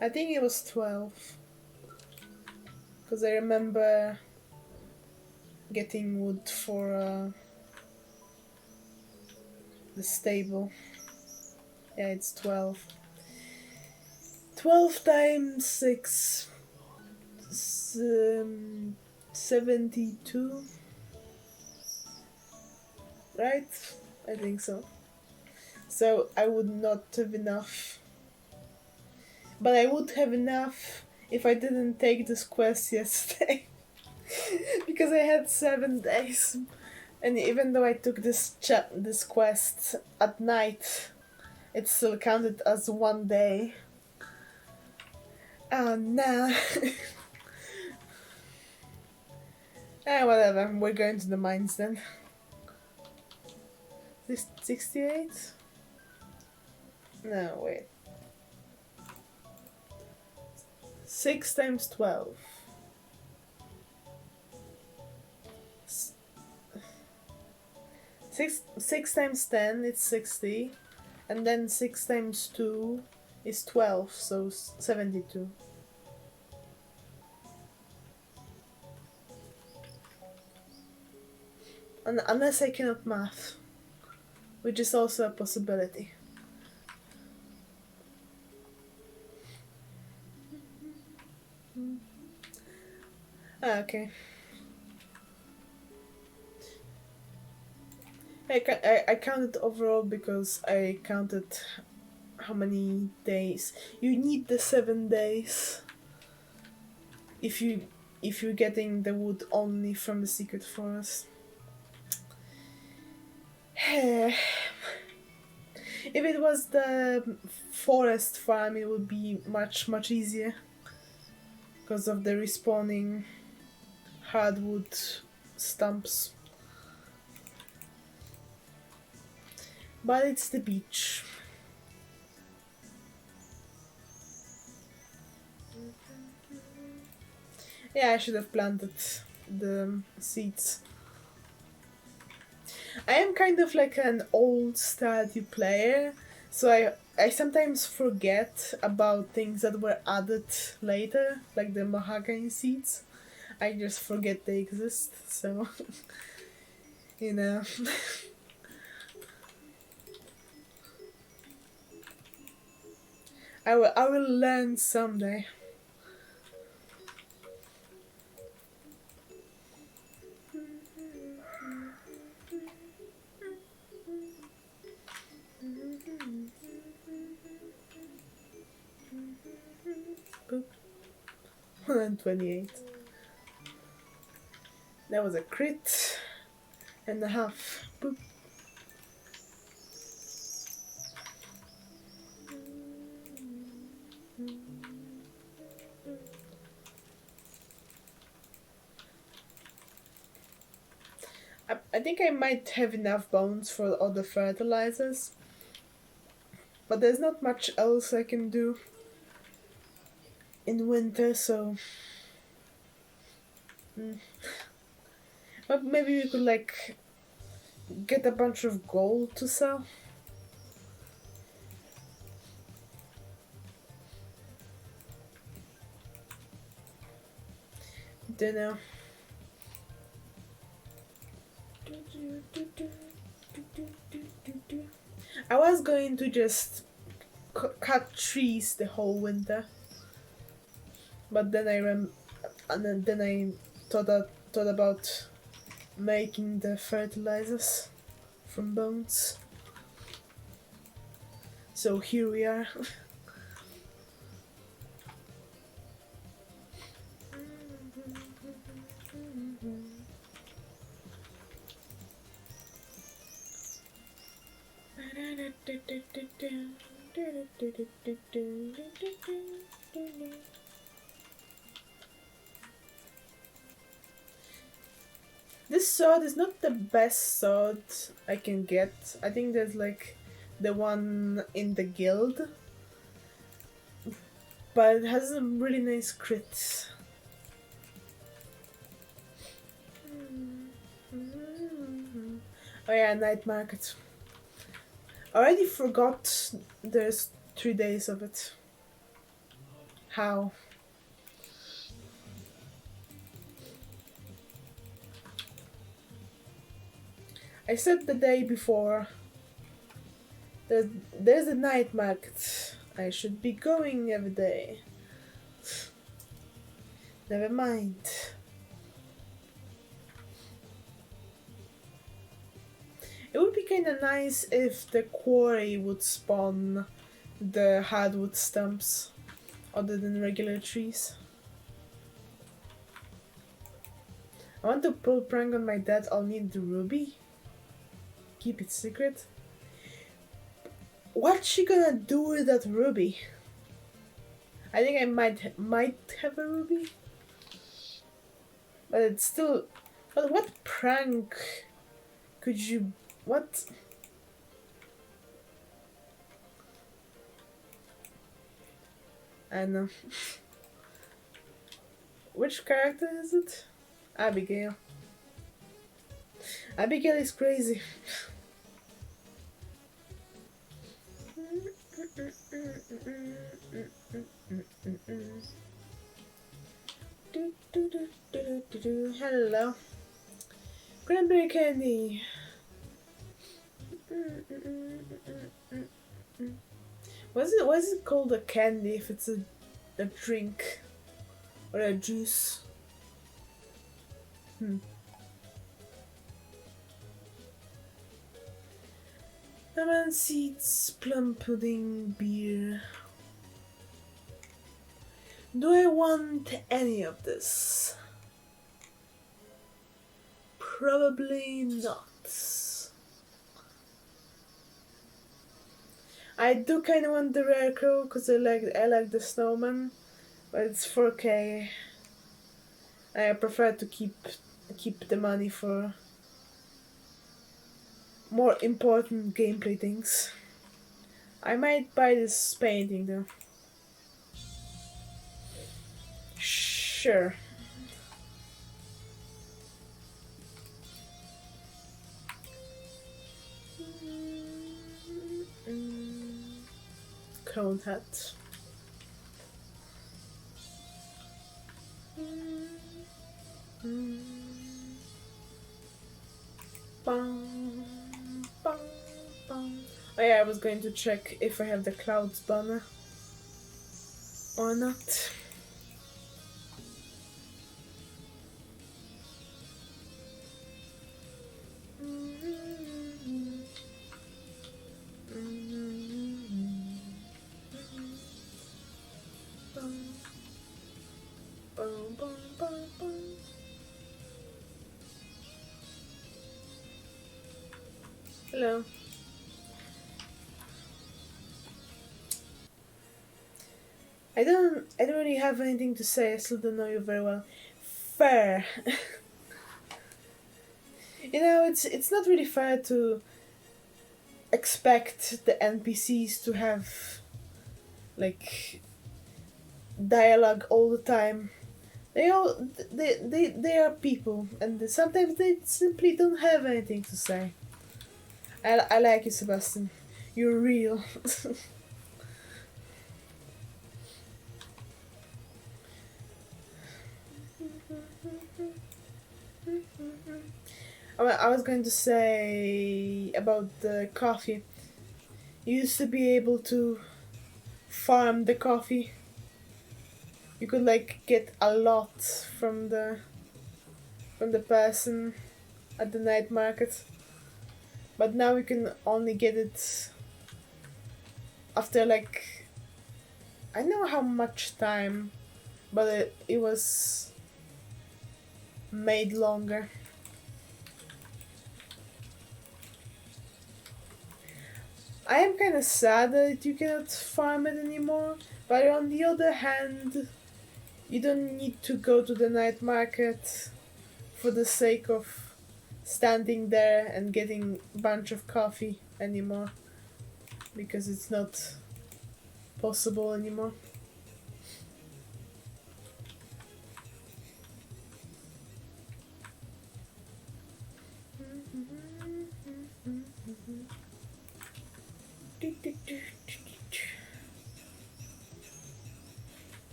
I think it was 12. Because I remember getting wood for the stable. Yeah, it's 12. 12 times 6. 72. Right? I think so. So I would not have enough. But I would have enough if I didn't take this quest yesterday. Because I had 7 days. And even though I took this quest at night, it still counted as 1 day. Oh no. Whatever, we're going to the mines then. 68? No, wait. 6 times 12. 6 times 10, it's 60. And then 6 times 2 is 12, so 72. Unless I cannot math, which is also a possibility. Okay. I counted overall because I counted how many days. You need the 7 days if you're getting the wood only from the secret forest. If it was the forest farm, it would be much easier because of the respawning hardwood stumps. But it's the beach. Yeah, I should have planted the seeds. I am kind of like an old Stardew player, so I sometimes forget about things that were added later, like the mahogany seeds. I just forget they exist, so you know. I will learn someday. Boop. 128. That was a crit and a half. Boop. I think I might have enough bones for all the fertilizers, but there's not much else I can do in winter, so but maybe we could like get a bunch of gold to sell. Dunno. I was going to just cut trees the whole winter, but then then I thought about making the fertilizers from bones. So here we are. This sword is not the best sword I can get. I think there's like the one in the guild, but it has some really nice crits. Oh yeah, night market. I already forgot there's 3 days of it. How? I said the day before. There's a night market. I should be going every day. Never mind. It would be kinda nice if the quarry would spawn the hardwood stumps other than regular trees. I want to pull prank on my dad. I'll need the ruby. Keep it secret. What's she gonna do with that ruby? I think I might have a ruby, but it's still. But what prank could you? What? I know. Which character is it? Abigail. Abigail is crazy. Hello. Cranberry candy. Why is it called a candy if it's a drink or a juice? Lemon seeds, plum pudding, beer. Do I want any of this? Probably not. I do kind of want the rare crow because I like the snowman, but it's 4K. I prefer to keep the money for more important gameplay things. I might buy this painting though. Sure. Cone hat. Bum, bum, bum. Oh yeah, I was going to check if I have the clouds banner or not. Hello. I don't really have anything to say. I still don't know you very well. Fair. You know, it's not really fair to expect the NPCs to have like dialogue all the time. They are people, and sometimes they simply don't have anything to say. I like you, Sebastian. You're real. I was going to say about the coffee. You used to be able to farm the coffee. You could like get a lot from the person at the night market. But now you can only get it after like I don't know how much time, but it was made longer. I am kind of sad that you cannot farm it anymore, but on the other hand, you don't need to go to the night market for the sake of standing there and getting a bunch of coffee anymore, because it's not possible anymore.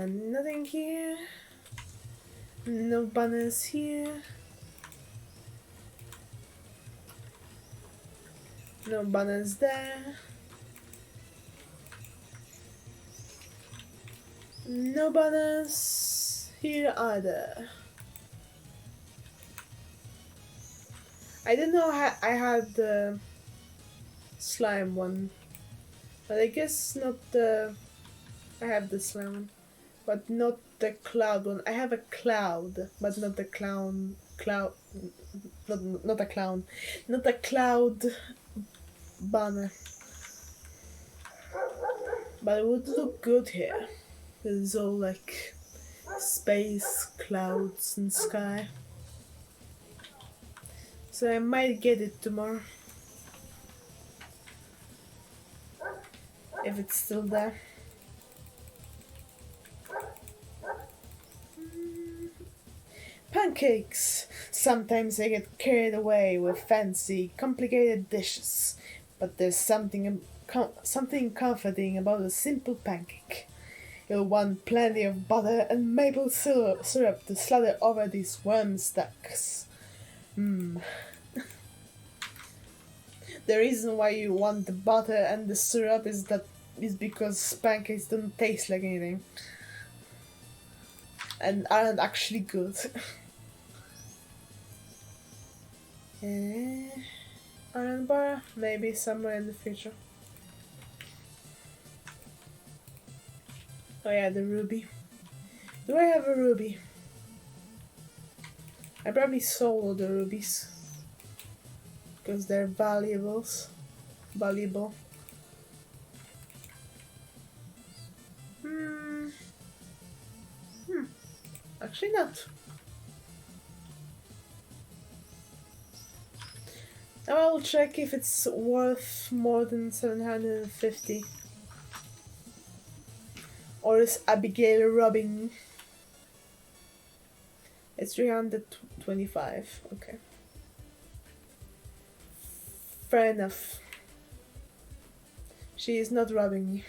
Nothing here. No banners here. No banners there. No banners here either. I didn't know I had the slime one, but I guess not the. I have the slime one, but not the cloud one. I have a cloud, but not the clown. Cloud, not a clown, not a cloud banner. But it would look good here. It's all like space, clouds, and sky. So I might get it tomorrow. If it's still there. Pancakes! Sometimes I get carried away with fancy, complicated dishes, but there's something comforting about a simple pancake. You'll want plenty of butter and maple syrup to slather over these worm stacks. Mmm. The reason why you want the butter and the syrup is because pancakes don't taste like anything and aren't actually good. Iron bar, maybe somewhere in the future. Oh yeah, the ruby. Do I have a ruby? I probably sold all the rubies because they're valuable. Actually not. I will check if it's worth more than 750. Or is Abigail robbing? It's 325. Okay. Fair enough. She is not robbing me.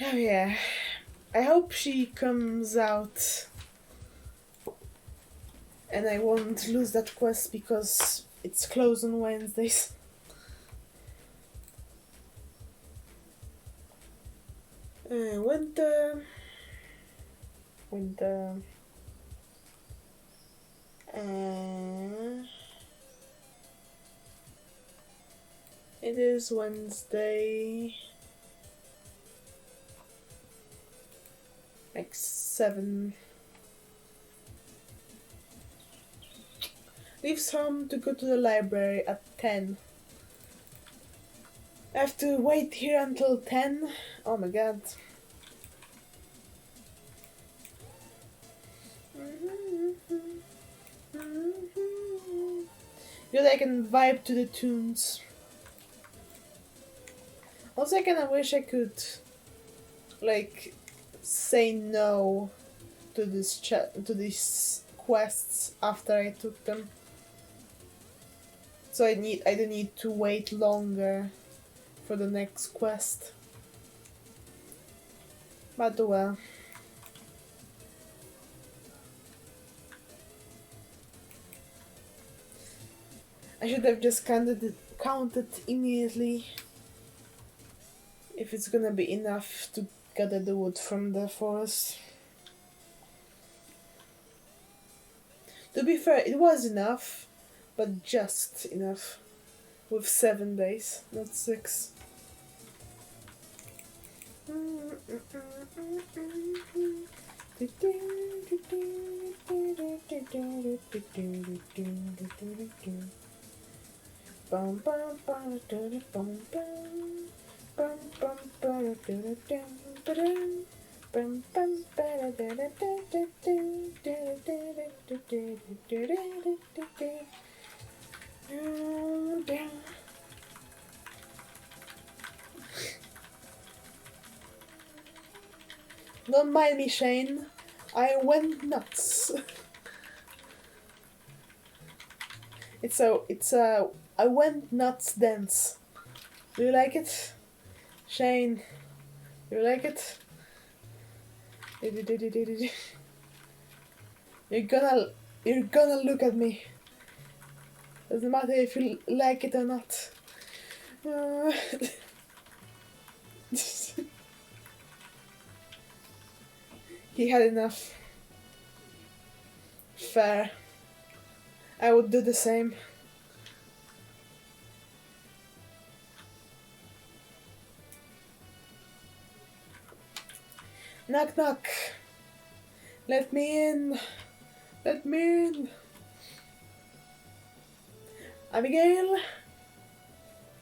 Oh yeah. I hope she comes out and I won't lose that quest because it's closed on Wednesdays. Winter. It is Wednesday. Like 7. Leaves home to go to the library at 10. I have to wait here until 10. Oh my god. Good, I can vibe to the tunes. Also, I kinda wish I could, like, say no to to these quests after I took them. So I don't need to wait longer for the next quest. But well. I should have just counted immediately if it's gonna be enough to gather the wood from the forest. To be fair, it was enough, but just enough. With 7 days, not 6. Don't mind me, Shane. I went nuts. It's a I went nuts dance. Do you like it? Shane, do you like it? You're gonna look at me. Doesn't matter if you like it or not. He had enough. Fair. I would do the same. Knock knock. Let me in. Let me in. Abigail.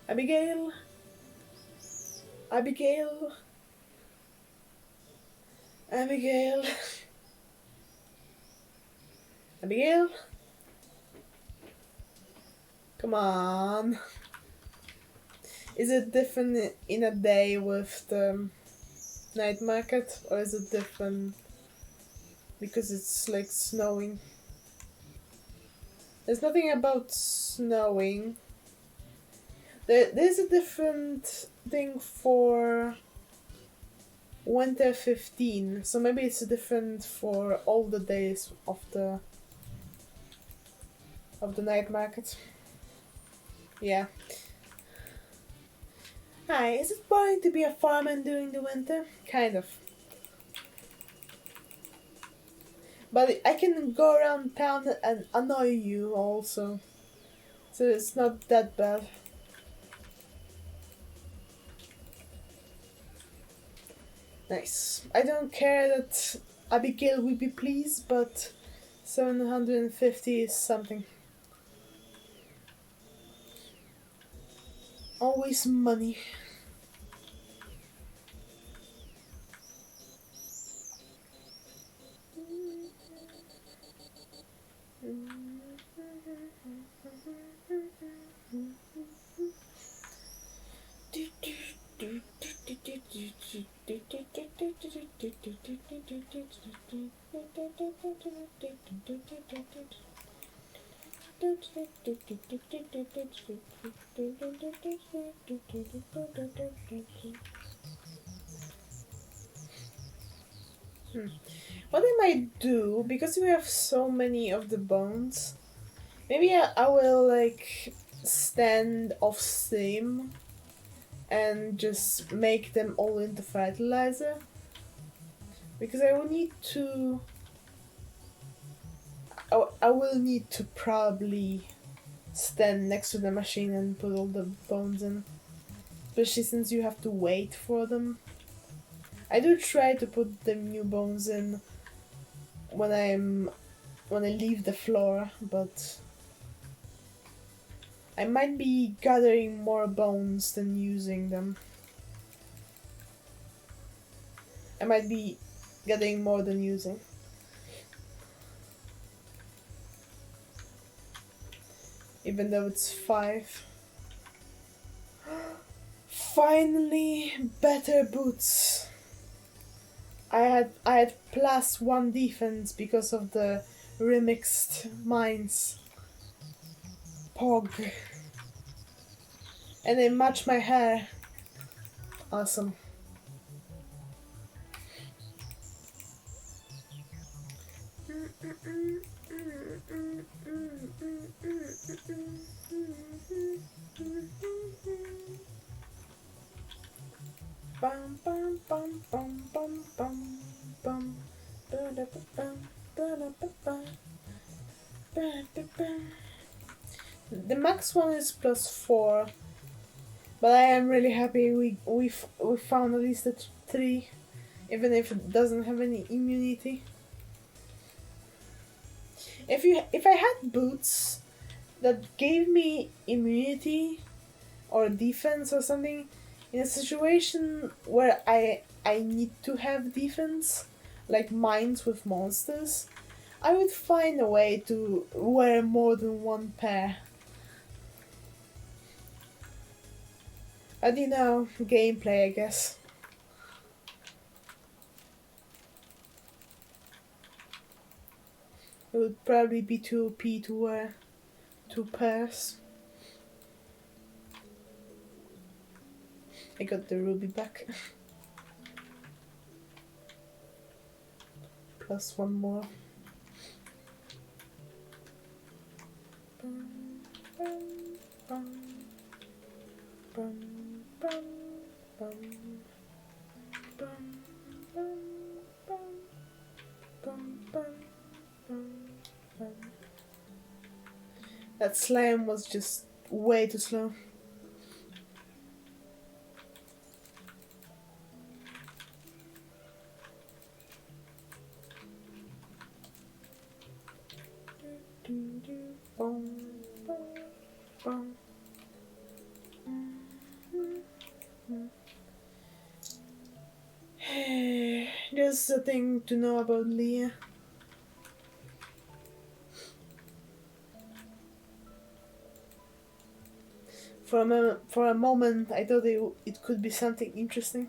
Abigail. Abigail. Abigail. Abigail. Come on. Is it different in a day with the night market, or is it different because it's like snowing? There's nothing about snowing. There's a different thing for winter 15, so maybe it's different for all the days of the night market. Yeah. Hi, is it boring to be a farmer during the winter? Kind of. But I can go around town and annoy you also. So it's not that bad. Nice. I don't care that Abigail will be pleased, but 750 is something. Always money. What I might do, because we have so many of the bones, maybe I will like stand off steam and just make them all into fertilizer. Because I will need to. I will need to probably stand next to the machine and put all the bones in. Especially since you have to wait for them. I do try to put the new bones in when I leave the floor, but I might be gathering more bones than using them. I might be gathering more than using. Even though it's 5. Finally, better boots. I had +1 defense because of the remixed mines. Pog. And they match my hair. Awesome. Bum bum bum bum bum bum bum The max one is +4, but I am really happy we found at least a 3, even if it doesn't have any immunity. If I had boots that gave me immunity or defense or something, in a situation where I need to have defense, like mines with monsters, I would find a way to wear more than one pair. But you know, gameplay, I guess. It would probably be too OP to wear 2 pairs. I got the ruby back. +1 more. That slime was just way too slow. Just a thing to know about Leah. For a moment, I thought it could be something interesting.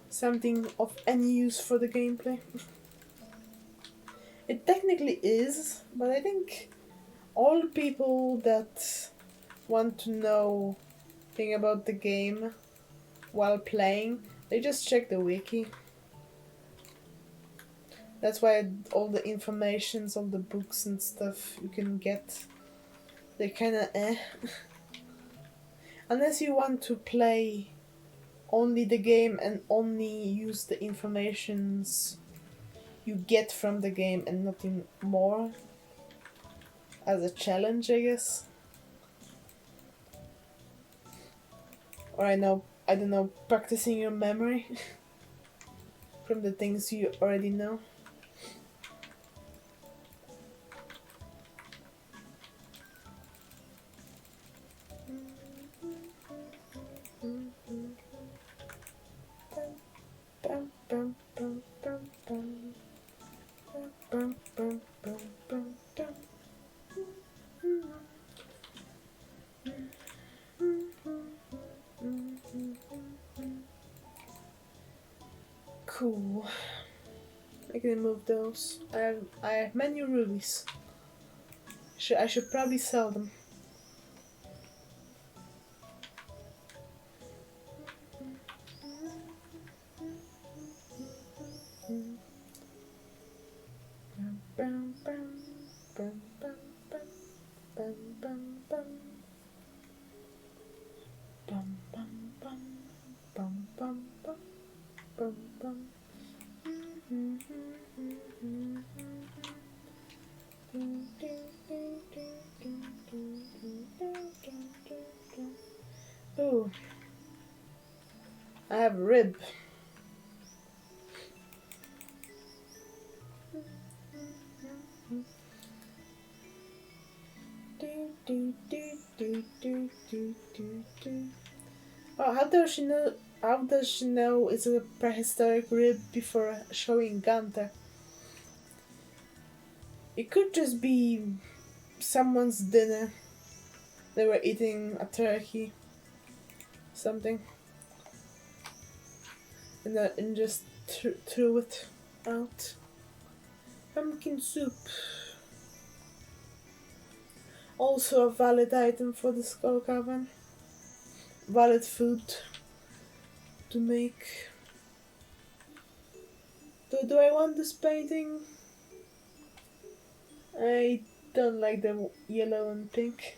Something of any use for the gameplay. It technically is, but I think all people that want to know thing about the game while playing, they just check the wiki. That's why all the informations of the books and stuff you can get, they're kinda Unless you want to play only the game and only use the informations you get from the game and nothing more as a challenge, I guess. Or I don't know, practicing your memory from the things you already know. Cool. I can move those. I have many rubies. I should probably sell them. Oh, I have rib. Oh, how does she know? How does she know it's a prehistoric rib before showing Gunther? It could just be someone's dinner. They were eating a turkey, something, and just threw it out. Pumpkin soup. Also a valid item for the skull cavern. Valid food to make. Do I want this painting? I don't like the yellow and pink.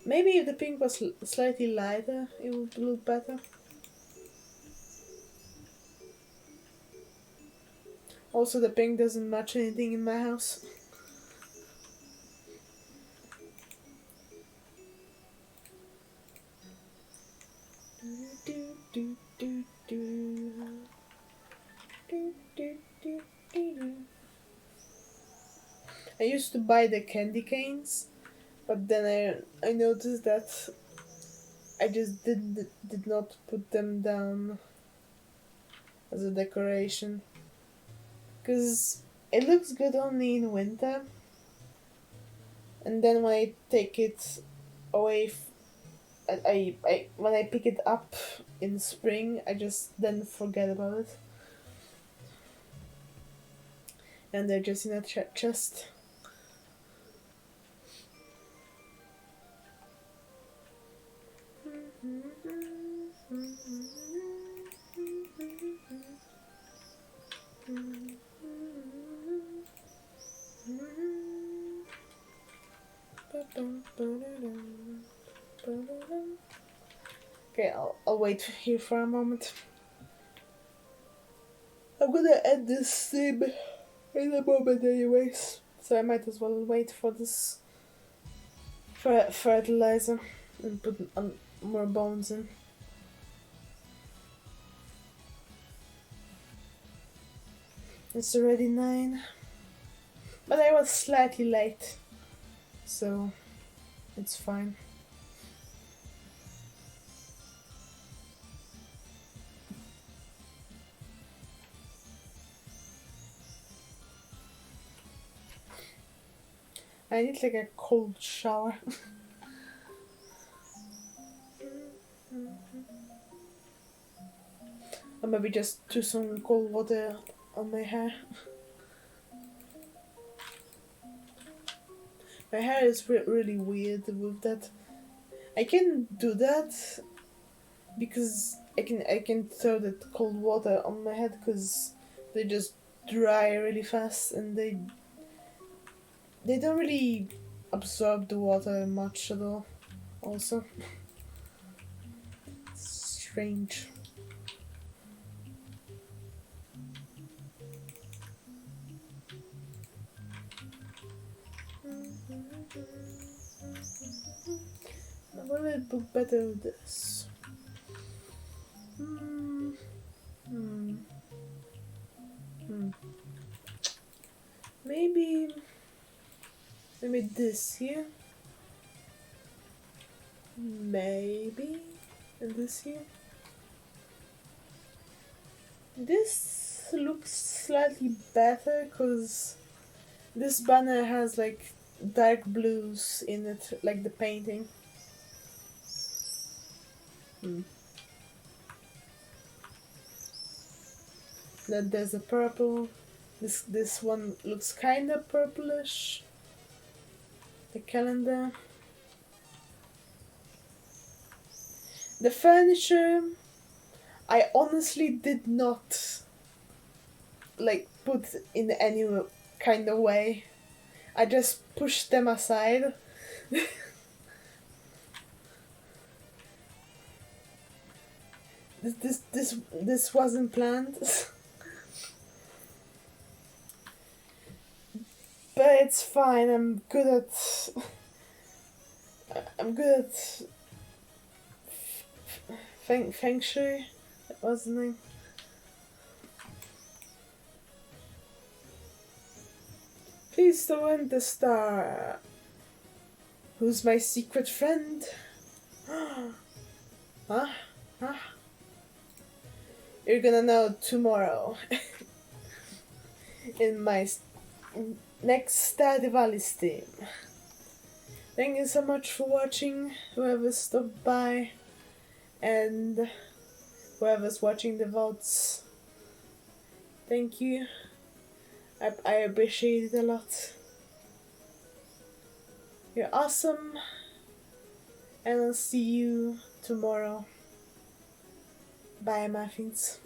Maybe if the pink was slightly lighter, it would look better. Also, the pink doesn't match anything in my house. I used to buy the candy canes, but then I noticed that I just did not put them down as a decoration, because it looks good only in winter, and then when I take it away, when I pick it up in spring, I just then forget about it, and they're just in a chest. Okay, I'll wait here for a moment. I'm gonna end this stream in a moment anyways, so I might as well wait for this fertilizer and put more bones in. It's already 9. But I was slightly late, so it's fine. I need like a cold shower. Or maybe just do some cold water on my hair. My hair is really weird with that. I can do that because I can throw that cold water on my head because they just dry really fast and they don't really absorb the water much at all. Also, strange. Will it look better with this? Maybe this here. Maybe this here. This looks slightly better because this banner has like dark blues in it, like the painting. Then there's a purple. This one looks kind of purplish. The calendar. The furniture, I honestly did not like put in any kind of way. I just pushed them aside. This wasn't planned. But it's fine. I'm good at feng shui. That was the name. Please don't end the star. Who's my secret friend? Huh? You're gonna know tomorrow. In my next Stardew stream. Thank you so much for watching, whoever stopped by, and whoever's watching the votes. Thank you. I appreciate it a lot. You're awesome, and I'll see you tomorrow. Bye, muffins.